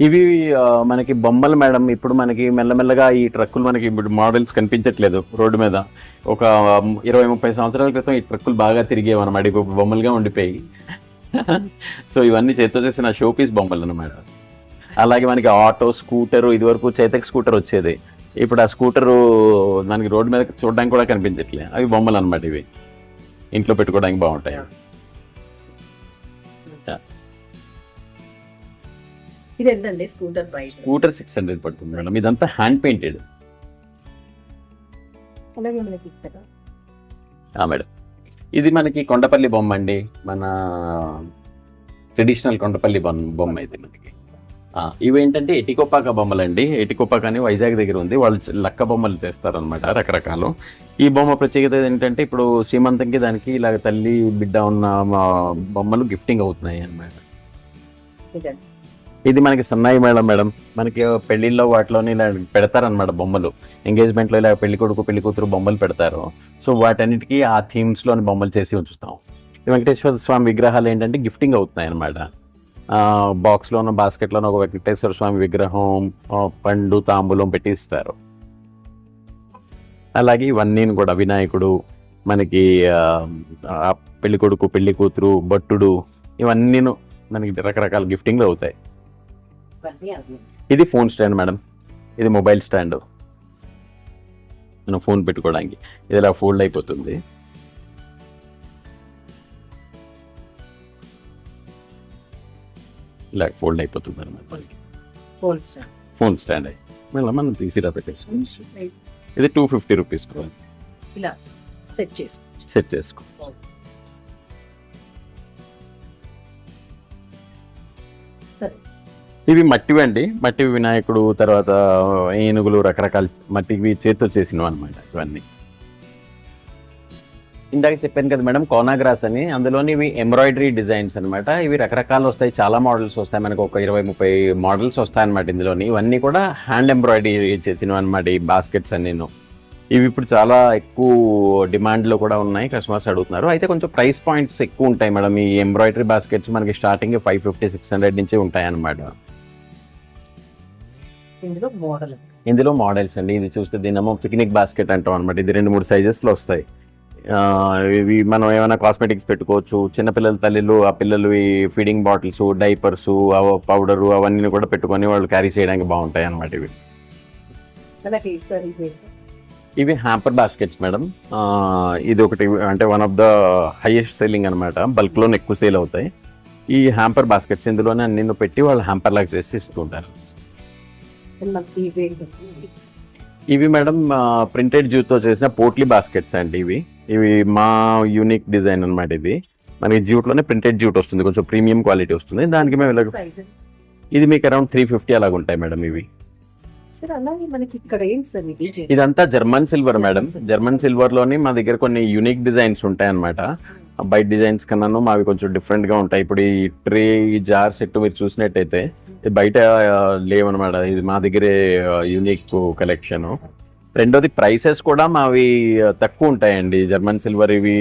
ఇవి మనకి బొమ్మలు మేడం. ఇప్పుడు మనకి మెల్లమెల్లగా ఈ ట్రక్కులు మనకి ఇప్పుడు మోడల్స్ కనిపించట్లేదు రోడ్డు మీద. ఒక 20-30 సంవత్సరాల క్రితం ఈ ట్రక్కులు బాగా తిరిగేవన్నమాట, ఇప్పుడు బొమ్మలుగా ఉండిపోయి. సో ఇవన్నీ చేతితో చేసిన షో పీస్ బొమ్మలు అన్నమాట. అలాగే మనకి ఆటో, స్కూటరు, ఇదివరకు చేతక్ స్కూటర్ వచ్చేది. ఇప్పుడు ఆ స్కూటరు మనకి రోడ్డు మీద చూడడానికి కూడా కనిపించట్లేదు. అవి బొమ్మలు అనమాట. ఇవి ఇంట్లో పెట్టుకోవడానికి బాగుంటాయి. ఇది ఎంతండి స్కూటర్ ప్రైస్? స్కూటర్ 600 పడుతుంది మేడం. ఇదంతా హ్యాండ్ పెయింటెడ్. మేడం ఇది మనకి కొండపల్లి బొమ్మ అండి, మన ట్రెడిషనల్ కొండపల్లి బొమ్మ ఇది మనకి. ఇవేంటంటే ఎటికోపాక బొమ్మలు అండి. ఎటికోపాక అని వైజాగ్ దగ్గర ఉంది, వాళ్ళు లక్క బొమ్మలు చేస్తారనమాట రకరకాలు. ఈ బొమ్మ ప్రత్యేకత ఏంటంటే ఇప్పుడు శ్రీమంతంకి దానికి ఇలాగ తల్లి బిడ్డ ఉన్న బొమ్మలు గిఫ్టింగ్ అవుతున్నాయి అన్నమాట. ఇది మనకి సన్నాయి మేడం. మనకి పెళ్లిళ్ళలో వాటిలోని ఇలా పెడతారనమాట బొమ్మలు. ఎంగేజ్మెంట్లో ఇలా పెళ్లి కొడుకు పెళ్లి కూతురు బొమ్మలు పెడతారు. సో వాటన్నిటికీ ఆ థీమ్స్లోని బొమ్మలు చేసి ఉంచుతాం. వెంకటేశ్వర స్వామి విగ్రహాలు ఏంటంటే గిఫ్టింగ్ అవుతున్నాయి అనమాట. బాక్స్లోనో బాస్కెట్లోనో ఒక వెంకటేశ్వర స్వామి విగ్రహం, పండు, తాంబూలం పెట్టి ఇస్తారు. అలాగే ఇవన్నీ కూడా వినాయకుడు, మనకి పెళ్లి కొడుకు పెళ్లి కూతురు, భట్టుడు, ఇవన్నీ మనకి రకరకాల గిఫ్టింగ్లు అవుతాయి. ఇది ఫోన్ స్టాండ్ మేడం. ఇది మొబైల్ స్టాండ్, మనం ఫోన్ పెట్టుకోవడానికి. ఇది ఇలా ఫోల్డ్ అయిపోతుంది. ఇలా ఫోల్డ్ అయిపోతుంది అనమాట మనకి ఫోన్ స్టాండ్. మళ్ళీ మనం తీసిరా పెట్టేసుకోవచ్చు. ఇది 250 రూపీస్ ఇలా సెట్ చేసుకో. ఇవి మట్టివి అండి. మట్టివి వినాయకుడు, తర్వాత ఏనుగులు, రకరకాల మట్టివి చేతితో చేసినవి అనమాట ఇవన్నీ. ఇందాక చెప్పాను కదా మేడం, కోనాగ్రాస్ అని. అందులోని ఇవి ఎంబ్రాయిడరీ డిజైన్స్ అనమాట. ఇవి రకరకాలు వస్తాయి, చాలా మోడల్స్ వస్తాయి. మనకు ఒక 20-30 మోడల్స్ వస్తాయి అనమాట ఇందులోని. ఇవన్నీ కూడా హ్యాండ్ ఎంబ్రాయిడరీ చేసినవి అనమాట ఈ బాస్కెట్స్ అన్నీను. ఇవి ఇప్పుడు చాలా ఎక్కువ డిమాండ్లో కూడా ఉన్నాయి, కస్టమర్స్ అడుగుతున్నారు. అయితే కొంచెం ప్రైస్ పాయింట్స్ ఎక్కువ ఉంటాయి మేడం. ఈ ఎంబ్రాయిడరీ బాస్కెట్స్ మనకి స్టార్టింగ్ 550-600 నుంచి ఉంటాయి అన్నమాట. ఇందులో మోడల్స్ అండి. ఇది చూస్తే దీనేమో పిక్నిక్ బాస్కెట్ అంటాం అనమాట. ఇది 2-3 సైజెస్లో వస్తాయి. ఇవి మనం ఏమైనా కాస్మెటిక్స్ పెట్టుకోవచ్చు. చిన్నపిల్లల తల్లిలు, ఆ పిల్లలు ఈ ఫీడింగ్ బాటిల్స్, డైపర్స్, పౌడరు అవన్నీ కూడా పెట్టుకొని వాళ్ళు క్యారీ చేయడానికి బాగుంటాయి అనమాట. ఇవి హ్యాంపర్ బాస్కెట్స్ మేడం. ఇది ఒకటి అంటే one of the highest selling అనమాట. బల్క్లోనే ఎక్కువ సేల్ అవుతాయి ఈ హ్యాంపర్ బాస్కెట్స్. ఇందులోనే అన్ని పెట్టి వాళ్ళు హ్యాంపర్ లాగా చేసి ఇస్తుంటారు. ఇవి మేడం ప్రింటెడ్ జ్యూట్తో చేసిన పోట్లీ బాస్కెట్స్ అండి. ఇవి మా యూనిక్ డిజైన్ అనమాట. ఇది మనకి జ్యూట్లోనే ప్రింటెడ్ జ్యూట్ వస్తుంది, కొంచెం ప్రీమియం క్వాలిటీ వస్తుంది. దానికి మేము ఇలా ఇది మీకు అరౌండ్ 350 అలాగ ఉంటాయి మేడం. ఇవి ఇదంతా German silver madam. German silver లోని మా దగ్గర కొన్ని యూనిక్ డిజైన్స్ ఉంటాయి అనమాట. బయట డిజైన్స్ కన్నాను మావి కొంచెం డిఫరెంట్ గా ఉంటాయి. ఇప్పుడు ఈ ట్రే, ఈ జార్ సెట్ మీరు చూసినట్టయితే బయట లేవన్నమాట. ఇది మా దగ్గరే యూనిక్ కలెక్షన్. రెండోది ప్రైసెస్ కూడా మావి తక్కువ ఉంటాయండి. జర్మన్ సిల్వర్ ఇవి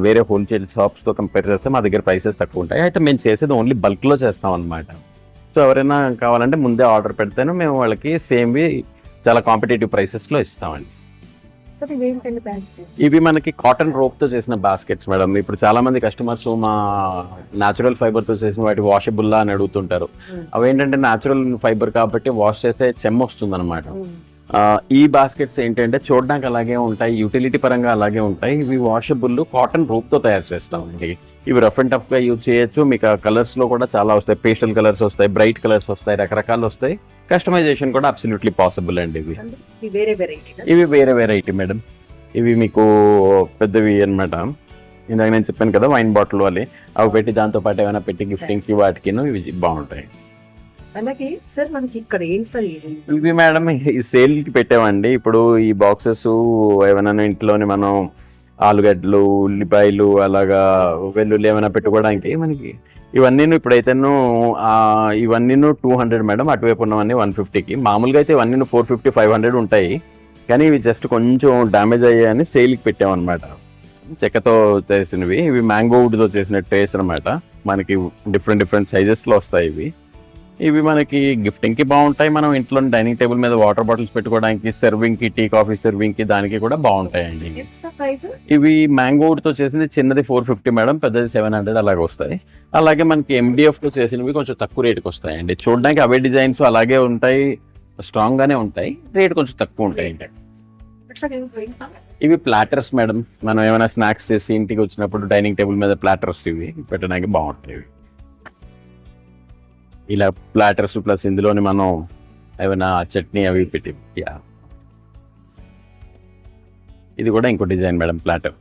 వేరే హోల్సేల్ షాప్స్తో కంపేర్ చేస్తే మా దగ్గర ప్రైసెస్ తక్కువ ఉంటాయి. అయితే మేము చేసేది ఓన్లీ బల్క్లో చేస్తాం అనమాట. సో ఎవరైనా కావాలంటే ముందే ఆర్డర్ పెడితేనే మేము వాళ్ళకి సేమ్వి చాలా కాంపిటేటివ్ ప్రైసెస్లో ఇస్తామండి. ఇవి మనకి కాటన్ రోప్తో చేసిన బాస్కెట్స్ మేడం. ఇప్పుడు చాలా మంది కస్టమర్స్ మా న్యాచురల్ ఫైబర్తో చేసిన వాటి వాషబుల్లా అని అడుగుతుంటారు. అవి ఏంటంటే న్యాచురల్ ఫైబర్ కాబట్టి వాష్ చేస్తే చెమ్మ వస్తుంది అనమాట. ఈ బాస్కెట్స్ ఏంటంటే చూడడానికి అలాగే ఉంటాయి, యూటిలిటీ పరంగా అలాగే ఉంటాయి. ఇవి వాషబుల్ కాటన్ రోప్తో తయారు చేస్తామండి. ఇవి రఫ్ అండ్ టఫ్గా యూజ్ చేయొచ్చు. మీకు ఆ కలర్స్లో కూడా చాలా వస్తాయి, పేస్టల్ కలర్స్ వస్తాయి, బ్రైట్ కలర్స్ వస్తాయి, రకరకాలు వస్తాయి. కస్టమైజేషన్ కూడా అబ్సల్యూట్లీ పాసిబుల్ అండి. ఇవి వేరే వెరైటీ మేడం. ఇవి మీకు పెద్దవి అనమాట. ఇందాక నేను చెప్పాను కదా వైన్ బాటిల్ అని, అవి పెట్టి దాంతోపాటు ఏమైనా పెట్టి గిఫ్టింగ్స్కి వాటికి ఇవి బాగుంటాయి. అలాగే సార్ మనకి ఇక్కడ ఏంటి సార్ ఇవి మేడం ఈ సేల్కి పెట్టామండి. ఇప్పుడు ఈ బాక్సెస్ ఏమైనా ఇంట్లోని మనం ఆలుగడ్డలు, ఉల్లిపాయలు, అలాగా వెల్లుల్లి ఏమైనా పెట్టుకోవడానికి మనకి ఇవన్నీ ఇప్పుడైతేను ఇవన్నీ 200 మేడం. అటువైపు ఉన్నవన్నీ 150కి. మామూలుగా అయితే ఇవన్నీ 450, 500 ఉంటాయి. కానీ ఇవి జస్ట్ కొంచెం డ్యామేజ్ అయ్యాయని సేల్కి పెట్టామన్నమాట. చెక్కతో చేసినవి. ఇవి మ్యాంగో వుడ్తో చేసిన ట్రేస్ అనమాట. మనకి డిఫరెంట్ సైజెస్లో వస్తాయి. ఇవి మనకి గిఫ్టింగ్కి బాగుంటాయి. మనం ఇంట్లో డైనింగ్ టేబుల్ మీద వాటర్ బాటిల్స్ పెట్టుకోవడానికి, సర్వింగ్కి, టీ కాఫీ సర్వింగ్కి దానికి కూడా బాగుంటాయండి. ఇవి మ్యాంగో వుడ్తో చేసింది చిన్నది 450 మేడం, పెద్దది 700 అలాగే వస్తాయి. అలాగే మనకి MDFతో చేసినవి కొంచెం తక్కువ రేటుకి వస్తాయండి. చూడడానికి అవే డిజైన్స్ అలాగే ఉంటాయి, స్ట్రాంగ్గానే ఉంటాయి, రేట్ కొంచెం తక్కువ ఉంటాయి. ఇవి ప్లాటర్స్ మేడం. మనం ఏమైనా స్నాక్స్ చేసి ఇంటికి వచ్చినప్పుడు డైనింగ్ టేబుల్ మీద ప్లాటర్స్ ఇవి పెట్టడానికి బాగుంటాయి. ఇలా ప్లాటర్స్ ప్లస్ ఇందులోని మనం ఏమైనా చట్నీ అవి పెట్టి. ఇది కూడా ఇంకో డిజైన్ మేడం ప్లాటర్.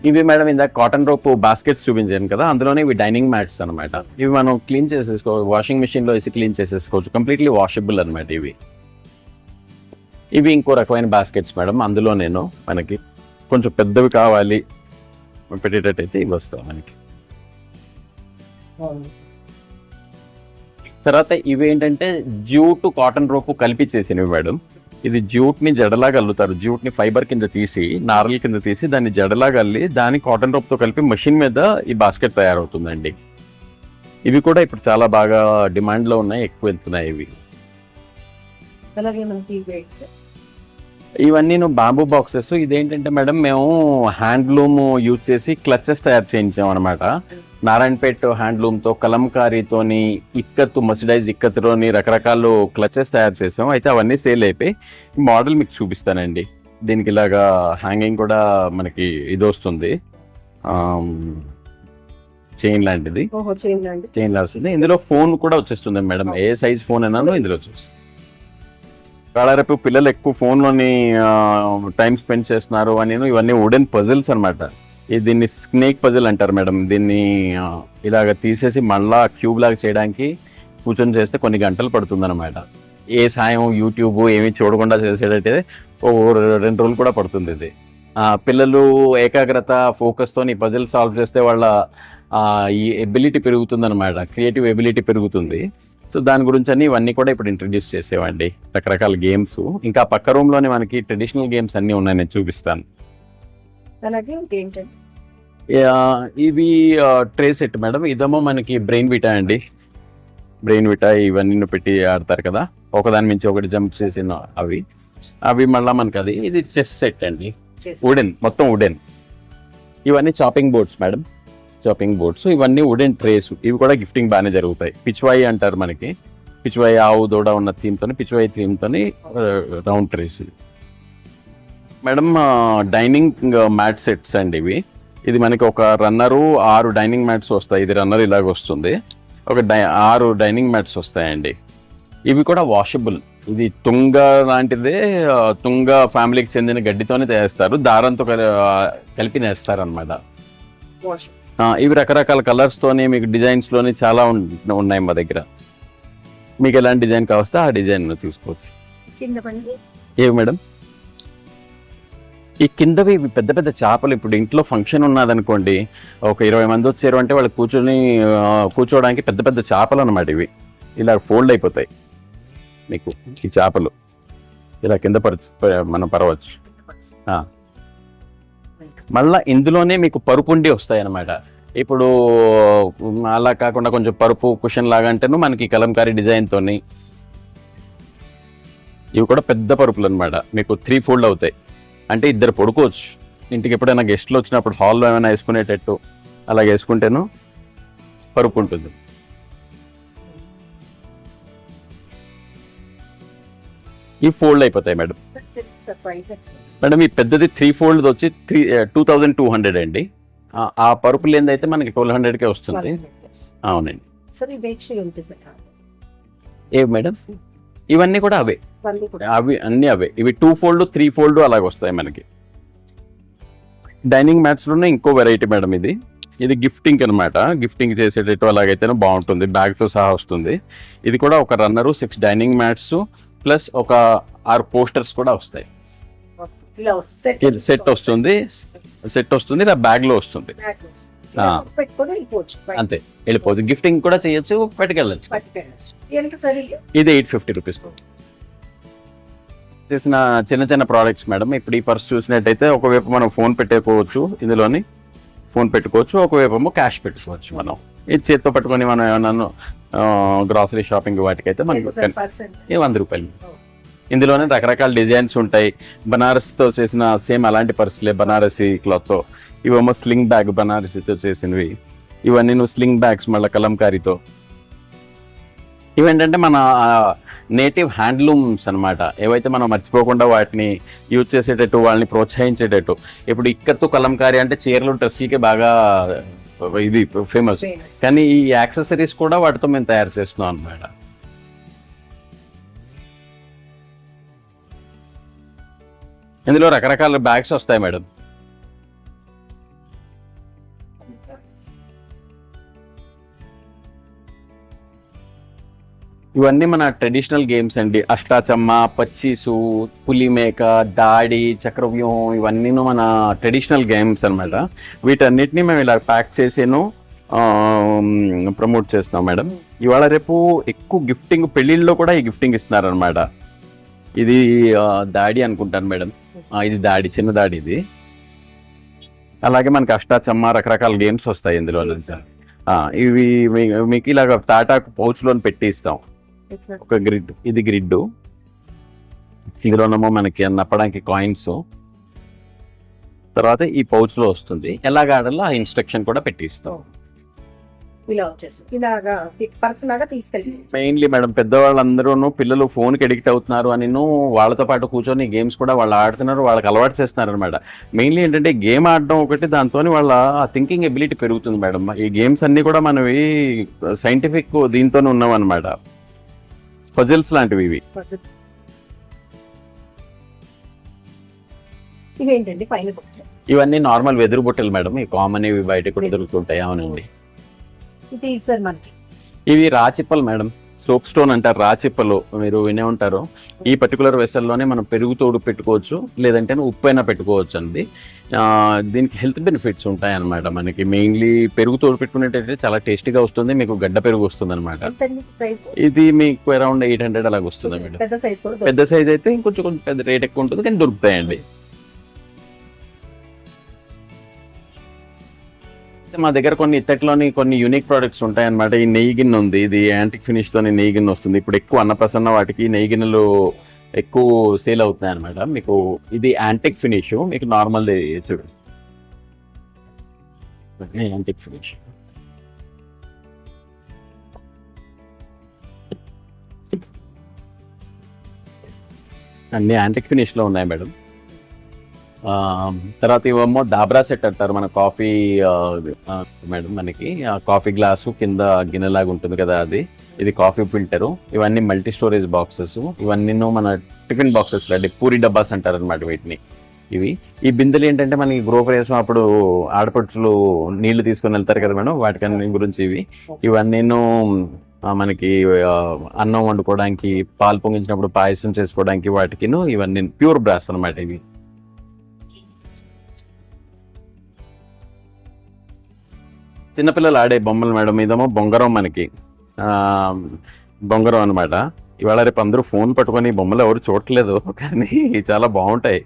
ఇవి మేడం ఇందాక కాటన్ రోప్ బాస్కెట్స్ చూపించాను కదా, అందులోనే ఇవి డైనింగ్ మ్యాట్స్ అనమాట. ఇవి మనం క్లీన్ చేసేసుకోవచ్చు, వాషింగ్ మెషిన్లో వేసి క్లీన్ చేసేసుకోవచ్చు, కంప్లీట్లీ వాషబుల్ అనమాట. ఇవి ఇంకో రకమైన బాస్కెట్స్ మేడం. అందులో నేను మనకి కొంచెం పెద్దవి కావాలి పెట్టేటట్టయితే ఇవి వస్తాయి మనకి. తర్వాత ఇవి ఏంటంటే జ్యూట్ కాటన్ రోపు కలిపి చేసినవి మేడం. ఇది జ్యూట్ని జడలాగా అల్లుతారు. జ్యూట్ని ఫైబర్ కింద తీసి, నారల కింద తీసి దాన్ని జడలాగా అల్లి దాన్ని కాటన్ రోప్తో కలిపి మెషిన్ మీద ఈ బాస్కెట్ తయారవుతుందండి. ఇవి కూడా ఇప్పుడు చాలా బాగా డిమాండ్లో ఉన్నాయి, ఎక్కువ వెళ్తున్నాయి ఇవి. ఇవన్నీ బాంబూ బాక్సెస్. ఇదేంటంటే మేడం మేము హ్యాండ్లూమ్ యూజ్ చేసి క్లచెస్ తయారు చేయించాం అనమాట. నారాయణపేట్ హ్యాండ్లూమ్తో, కలంకారీతోని, ఇక్కత్తు మసిడైజ్ ఇక్కత్తులోని రకరకాల క్లచెస్ తయారు చేసాం. అయితే అవన్నీ సేల్ అయిపోయి మోడల్ మీకు చూపిస్తానండి. దీనికి ఇలాగా హ్యాంగింగ్ కూడా మనకి ఇది వస్తుంది, చైన్ లాంటిది. చైన్ లా వస్తుంది. ఇందులో ఫోన్ కూడా వచ్చేస్తుంది మేడం. ఏ సైజ్ ఫోన్ అయినా ఇందులో వచ్చేస్తుంది. రేపు పిల్లలు ఎక్కువ ఫోన్లోని టైం స్పెండ్ చేస్తున్నారు అని. ఇవన్నీ వుడెన్ పజిల్స్ అనమాట. దీన్ని స్నేక్ పజిల్ అంటారు మేడం. దీన్ని ఇలాగ తీసేసి మళ్ళా క్యూబ్ లాగా చేయడానికి కూర్చొని చేస్తే కొన్ని గంటలు పడుతుంది అనమాట. ఏ సాయం యూట్యూబ్ ఏమీ చూడకుండా చేసేటట్టే 2 రోజులు కూడా పడుతుంది. ఇది పిల్లలు ఏకాగ్రత, ఫోకస్తో ఈ పజిల్ సాల్వ్ చేస్తే వాళ్ళ ఈ ఎబిలిటీ పెరుగుతుంది అనమాట, క్రియేటివ్ ఎబిలిటీ పెరుగుతుంది. సో దాని గురించి అని ఇవన్నీ కూడా ఇప్పుడు ఇంట్రడ్యూస్ చేసేవండి, రకరకాల గేమ్స్. ఇంకా పక్క రూమ్లోనే మనకి ట్రెడిషనల్ గేమ్స్ అన్నీ ఉన్నాయి, నేను చూపిస్తాను. ఇవి ట్రే సెట్ మేడం. ఇదేమో మనకి బ్రెయిన్ విటా అండి. బ్రెయిన్ విటా ఇవన్నీ పెట్టి ఆడతారు కదా, ఒకదాని మించి ఒకటి జంప్ చేసిన అవి మళ్ళీ మనకి ఇది చెస్ సెట్ అండి. వుడెన్, మొత్తం వుడెన్. ఇవన్నీ chopping boards madam, chopping boards. ఇవన్నీ వుడెన్ ట్రేస్. ఇవి కూడా గిఫ్టింగ్ బాగానే జరుగుతాయి. పిచ్వాయి అంటారు మనకి. పిచ్వాయి ఆవు దూడ ఉన్న థీమ్తో, పిచ్వాయి థీమ్తో round trays madam. Dining mat sets అండి ఇవి. ఇది మనకి ఒక రన్నరు 6 డైనింగ్ మ్యాట్స్ వస్తాయి. ఇది రన్నర్ ఇలాగ వస్తుంది. 6 డైనింగ్ మ్యాట్స్ వస్తాయండి. ఇవి కూడా వాషబుల్. ఇది తుంగ లాంటిదే, తుంగ ఫ్యామిలీకి చెందిన గడ్డితోనే చేస్తారు, దారంతో కలిపి నేస్తారు అనమాట. ఇవి రకరకాల కలర్స్తోని, మీకు డిజైన్స్లోని చాలా ఉన్నాయి మా దగ్గర. మీకు ఎలాంటి డిజైన్ కావస్తే ఆ డిజైన్ తీసుకోవచ్చు. ఏవి మేడం? ఈ కిందవి పెద్ద పెద్ద చేపలు. ఇప్పుడు ఇంట్లో ఫంక్షన్ ఉన్నదనుకోండి, ఒక 20 మంది వచ్చారు అంటే వాళ్ళు కూర్చోవడానికి పెద్ద పెద్ద చేపలు అనమాట. ఇవి ఇలా ఫోల్డ్ అయిపోతాయి మీకు. ఈ చేపలు ఇలా కింద మనం పరవచ్చు. మళ్ళీ ఇందులోనే మీకు పరుపుండి వస్తాయి అన్నమాట. ఇప్పుడు అలా కాకుండా కొంచెం పరుపు కుషన్ లాగా అంటేను మనకి కలంకారీ డిజైన్తో ఇవి కూడా పెద్ద పరుపులు అనమాట. మీకు 3 ఫోల్డ్ అవుతాయి, అంటే ఇద్దరు పడుకోవచ్చు. ఇంటికి ఎప్పుడైనా గెస్ట్లు వచ్చినప్పుడు హాల్లో ఏమైనా వేసుకునేటట్టు అలా వేసుకుంటేను పరుపు ఉంటుంది. ఈ ఫోల్డ్ అయిపోతాయి మేడం. మేడం ఈ పెద్దది 3 ఫోల్డ్ వచ్చి 2200 అండి. ఆ పరుపులు ఏందైతే మనకి 1200కే వస్తుంది. అవునండి. ఏ మేడం ఇవన్నీ కూడా అవే, అవి అన్నీ అవే. ఇవి 2 ఫోల్డ్ 3 ఫోల్డ్ అలాగ వస్తాయి మనకి. డైనింగ్ మ్యాట్స్లోనే ఇంకో వెరైటీ మేడం ఇది గిఫ్టింగ్ అనమాట. గిఫ్టింగ్ చేసేటట్టు అలాగైతేనే బాగుంటుంది, బ్యాగ్తో సహా వస్తుంది. ఇది కూడా ఒక రన్నరు, 6 డైనింగ్ మ్యాట్స్ ప్లస్ ఒక 6 పోస్టర్స్ కూడా వస్తాయి. సెట్ వస్తుంది ఇలా బ్యాగ్ లో వస్తుంది. అంతే వెళ్ళిపోవచ్చు. గిఫ్టింగ్ కూడా చేయొచ్చు, పట్టుకెళ్ళచ్చు. ఇది 850 రూపీస్ చేసిన చిన్న చిన్న ప్రోడక్ట్స్ మేడం. ఇప్పుడు ఈ పర్స్ చూసినట్టయితే ఒకవైపు మనం ఫోన్ పెట్టుకోవచ్చు, ఇందులోని ఫోన్ పెట్టుకోవచ్చు, ఒకవైపు ఏమో క్యాష్ పెట్టుకోవచ్చు. మనం ఇది చేతితో పట్టుకొని మనం ఏమన్నా గ్రాసరీ షాపింగ్ వాటికైతే మనకి 100 రూపాయలు. ఇందులోనే రకరకాల డిజైన్స్ ఉంటాయి. బనారస్తో చేసిన సేమ్ అలాంటి పర్సులే బనారసీ క్లాత్తో. ఇవేమో స్లింగ్ బ్యాగ్ బనారసీతో చేసినవి. ఇవన్నీ నువ్వు స్లింగ్ బ్యాగ్స్ మళ్ళీ కలంకారీతో. ఇవేంటంటే మన నేటివ్ హ్యాండ్లూమ్స్ అనమాట. ఏవైతే మనం మర్చిపోకుండా వాటిని యూజ్ చేసేటట్టు, వాళ్ళని ప్రోత్సహించేటట్టు. ఇప్పుడు ఇక్కత్తు కలంకారీ అంటే చీరలు డ్రెస్సులకి బాగా ఇది ఫేమస్, కానీ ఈ యాక్సెసరీస్ కూడా వాటితో మేము తయారు చేస్తున్నాం అనమాట. ఇందులో రకరకాల బ్యాగ్స్ వస్తాయి మేడం. ఇవన్నీ మన ట్రెడిషనల్ గేమ్స్ అండి. అష్టాచమ్మ, పచ్చీసు, పులిమేక, దాడి, చక్రవ్యూహం ఇవన్నీ మన ట్రెడిషనల్ గేమ్స్ అనమాట. వీటన్నిటిని మేము ఇలా ప్యాక్ చేసేను ప్రమోట్ చేస్తున్నాం మేడం. ఇవాళ రేపు ఎక్కువ గిఫ్టింగ్, పెళ్ళిళ్ళలో కూడా ఈ గిఫ్టింగ్ ఇస్తున్నారనమాట. ఇది దాడి అనుకుంటాను మేడం. ఇది దాడి, చిన్న దాడి ఇది. అలాగే మనకి అష్టాచమ్మ రకరకాల గేమ్స్ వస్తాయి ఇందులో. ఇవి మీకు ఇలాగ తాటాకు పౌచ్లో పెట్టి ఇస్తాం. ఒక గ్రిడ్, ఇది గ్రిడ్. ఇందులోనేమో మనకి నప్పడానికి కాయిన్స్. తర్వాత ఈ పౌచ్లో వస్తుంది. ఎలాగ ఆడాలో ఆ ఇన్స్ట్రక్షన్ కూడా పెట్టి ఇస్తాం. మెయిన్లీ మేడం పెద్దవాళ్ళందరూ పిల్లలు ఫోన్కి అడిక్ట్ అవుతున్నారు అని వాళ్ళతో పాటు కూర్చొని గేమ్స్ కూడా వాళ్ళు ఆడుతున్నారు, వాళ్ళకి అలవాటు చేస్తున్నారు అనమాట. మెయిన్లీ ఏంటంటే గేమ్ ఆడడం ఒకటి, దాంతో వాళ్ళ థింకింగ్ ఎబిలిటీ పెరుగుతుంది మేడం. ఈ గేమ్స్ అన్ని కూడా మనవి సైంటిఫిక్ దీంతోనే ఉన్నాం అనమాట. పజిల్స్ లాంటివి ఇవి. ఇవన్నీ నార్మల్ వెదురు బుట్టలు మేడం. ఈ కామన్ ఇవి బయట కూడా దొరుకుతుంటాయి. అవునండి. ఇవి రాచిప్పలు మేడం. సోప్ స్టోన్ అంటారు రాచిప్పలు, మీరు వినే ఉంటారు. ఈ పర్టికులర్ వెసల్లోనే మనం పెరుగు తోడు పెట్టుకోవచ్చు, లేదంటే ఉప్పు అయినా పెట్టుకోవచ్చు అండి. దీనికి హెల్త్ బెనిఫిట్స్ ఉంటాయి అనమాట. మనకి మెయిన్లీ పెరుగు తోడు పెట్టుకునేటైతే చాలా టేస్టీగా వస్తుంది, మీకు గడ్డ పెరుగు వస్తుంది అనమాట. ఇది మీకు అరౌండ్ 800 అలాగ వస్తుంది మేడం. పెద్ద సైజ్ అయితే ఇంకొంచెం పెద్ద రేట్ ఎక్కువ ఉంటుంది, కానీ దొరుకుతాయండి. మా దగ్గర కొన్ని ఇత్తట్లోని కొన్ని యూనిక్ ప్రోడక్ట్స్ ఉంటాయి అనమాట. ఈ నెయ్యి గిన్నె ఉంది, ఇది యాంటిక్ ఫినిష్ తోని నెయ్యి గిన్నె వస్తుంది. ఇప్పుడు ఎక్కువ అన్నప్రసన్న వాటికి నెయ్యి గిన్నెలు ఎక్కువ సేల్ అవుతున్నాయి అనమాట. మీకు ఇది యాంటిక్ ఫినిష్, మీకు నార్మల్ చూడు యాంటిక్ ఫినిష్. అన్ని యాంటిక్ ఫినిష్ లో ఉన్నాయి మేడం. తర్వాత ఇవేమో దాబ్రా సెట్ అంటారు. మన కాఫీ మేడం, మనకి కాఫీ గ్లాసు కింద గిన్నెలాగా ఉంటుంది కదా అది. ఇది కాఫీ ఫిల్టరు. ఇవన్నీ మల్టీ స్టోరేజ్ బాక్సెస్. ఇవన్నీ మన టిఫిన్ బాక్సెస్ లాంటి పూరి డబ్బాస్ అంటారు అనమాట వీటిని. ఈ బిందెలు ఏంటంటే మనకి గృహప్రవేశం అప్పుడు ఆడపడుచులు నీళ్లు తీసుకొని వెళ్తారు కదా మేడం, వాటికన్నీ గురించి ఇవన్నీ మనకి అన్నం వండుకోవడానికి, పాలు పొంగించినప్పుడు పాయసం చేసుకోవడానికి వాటికి ఇవన్నీ ప్యూర్ బ్రాస్ అనమాట. ఇవి చిన్నపిల్లలు ఆడే బొమ్మలు మేడం. ఇదేమో బొంగరం, మనకి బొంగరం అనమాట. ఇవాళ రేపు అందరూ ఫోన్ పట్టుకొని బొమ్మలు ఎవరు చూడట్లేదు, కానీ చాలా బాగుంటాయి.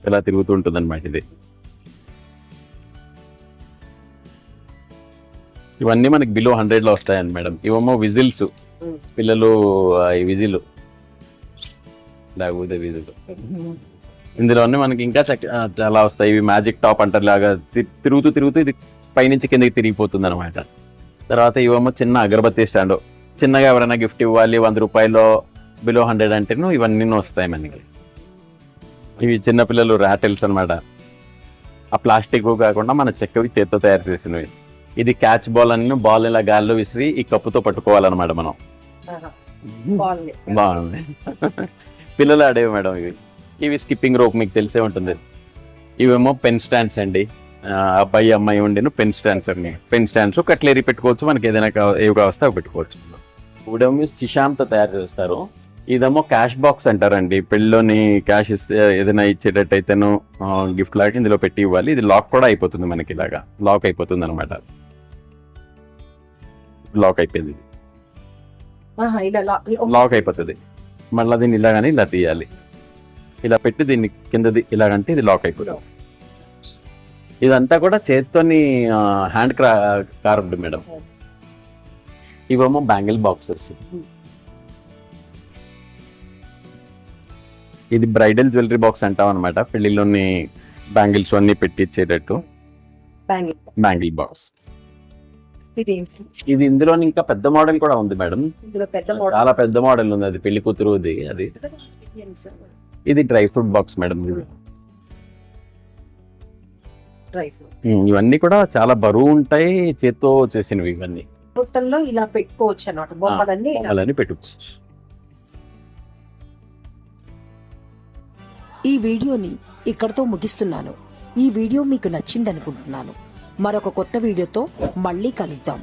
ఇలా తిరుగుతూ ఉంటుంది అనమాట ఇది. ఇవన్నీ మనకి బిలో 100లో వస్తాయండి మేడం. ఇవేమో విజిల్స్, పిల్లలు ఈ విజిల్ ఊదే విజిల్. ఇందులోనే మనకి ఇంకా చాలా వస్తాయి. ఇవి మ్యాజిక్ టాప్ అంటారు, లాగా తిరుగుతూ తిరుగుతూ ఇది పైనుంచి కిందకి తిరిగిపోతుంది అనమాట. తర్వాత ఇవేమో చిన్న అగరబత్తి స్టాండ్, చిన్నగా ఎవరైనా గిఫ్ట్ ఇవ్వాలి 100 రూపాయలు బిలో 100 అంటేను ఇవన్నీ వస్తాయి మనకి. ఇవి చిన్నపిల్లలు ర్యాటిల్స్ అనమాట. ఆ ప్లాస్టిక్ కాకుండా మన చెక్కవి చేత్తో తయారు చేసినవి. ఇది క్యాచ్ బాల్ అని, బాల్ ఇలా గాల్లో విసిరి ఈ కప్పుతో పట్టుకోవాలన్నమాట మనం. బాగుంది. పిల్లలు ఆడేవి మేడం ఇవి. ఇవి స్కిప్పింగ్ రోప్, మీకు తెలిసే ఉంటుంది. ఇవేమో పెన్ స్టాండ్స్ అండి. అబ్బాయి అమ్మాయి ఉండిను పెన్ స్టాండ్స్ అండి. పెన్ స్టాండ్స్ కట్లరీ పెట్టుకోవచ్చు, మనకి ఏదైనా ఏవి కావస్తే అవి పెట్టుకోవచ్చు. ఇప్పుడేమో సిషామ్తో తయారు చేస్తారు. ఇదేమో క్యాష్ బాక్స్ అంటారండి. పెళ్ళిలోని క్యాష్ ఇస్తే ఏదైనా ఇచ్చేటట్టయితేనో గిఫ్ట్ లాగా ఇందులో పెట్టి ఇవ్వాలి. ఇది లాక్ కూడా అయిపోతుంది మనకి, ఇలాగా లాక్ అయిపోతుంది అనమాట. లాక్ అయిపోయింది, లాక్ అయిపోతుంది. మళ్ళీ దీన్ని ఇలాగని ఇలా తీయాలి, ఇలా పెట్టి దీన్ని కిందది ఇలాగంటే ఇది లాక్ అయిపోతుంది. ఇదంతా కూడా చేత్తోని హ్యాండ్ కార్వ్డ్ మేడం. ఇవేమో బ్యాంగిల్ బాక్సెస్. ఇది బ్రైడల్ జ్యువెలరీ బాక్స్ అంటాం అనమాట. పెళ్లిలోని బ్యాంగిల్స్ అన్ని పెట్టి ఇచ్చేటట్టు బ్యాంగిల్ బాక్స్. ఇది ఇందులో ఇంకా పెద్ద మోడల్ కూడా ఉంది మేడం. చాలా పెద్ద మోడల్ ఉంది, అది పెళ్లి కూతురుది. అది ఇది డ్రై ఫ్రూట్ బాక్స్ మేడం. ఇవన్నీ కూడా చాలా బరువు ఉంటాయి, చేత్తో చేసినవి. ఇవన్నీ ఇలా పెట్టుకోవచ్చు అన్నమాట, బొమ్మలన్నీ పెట్టుకోవచ్చు. ఈ వీడియోని ఇక్కడతో ముగిస్తున్నాను. ఈ వీడియో మీకు నచ్చిందనుకుంటున్నాను. మరొక కొత్త వీడియోతో మళ్ళీ కలుద్దాం.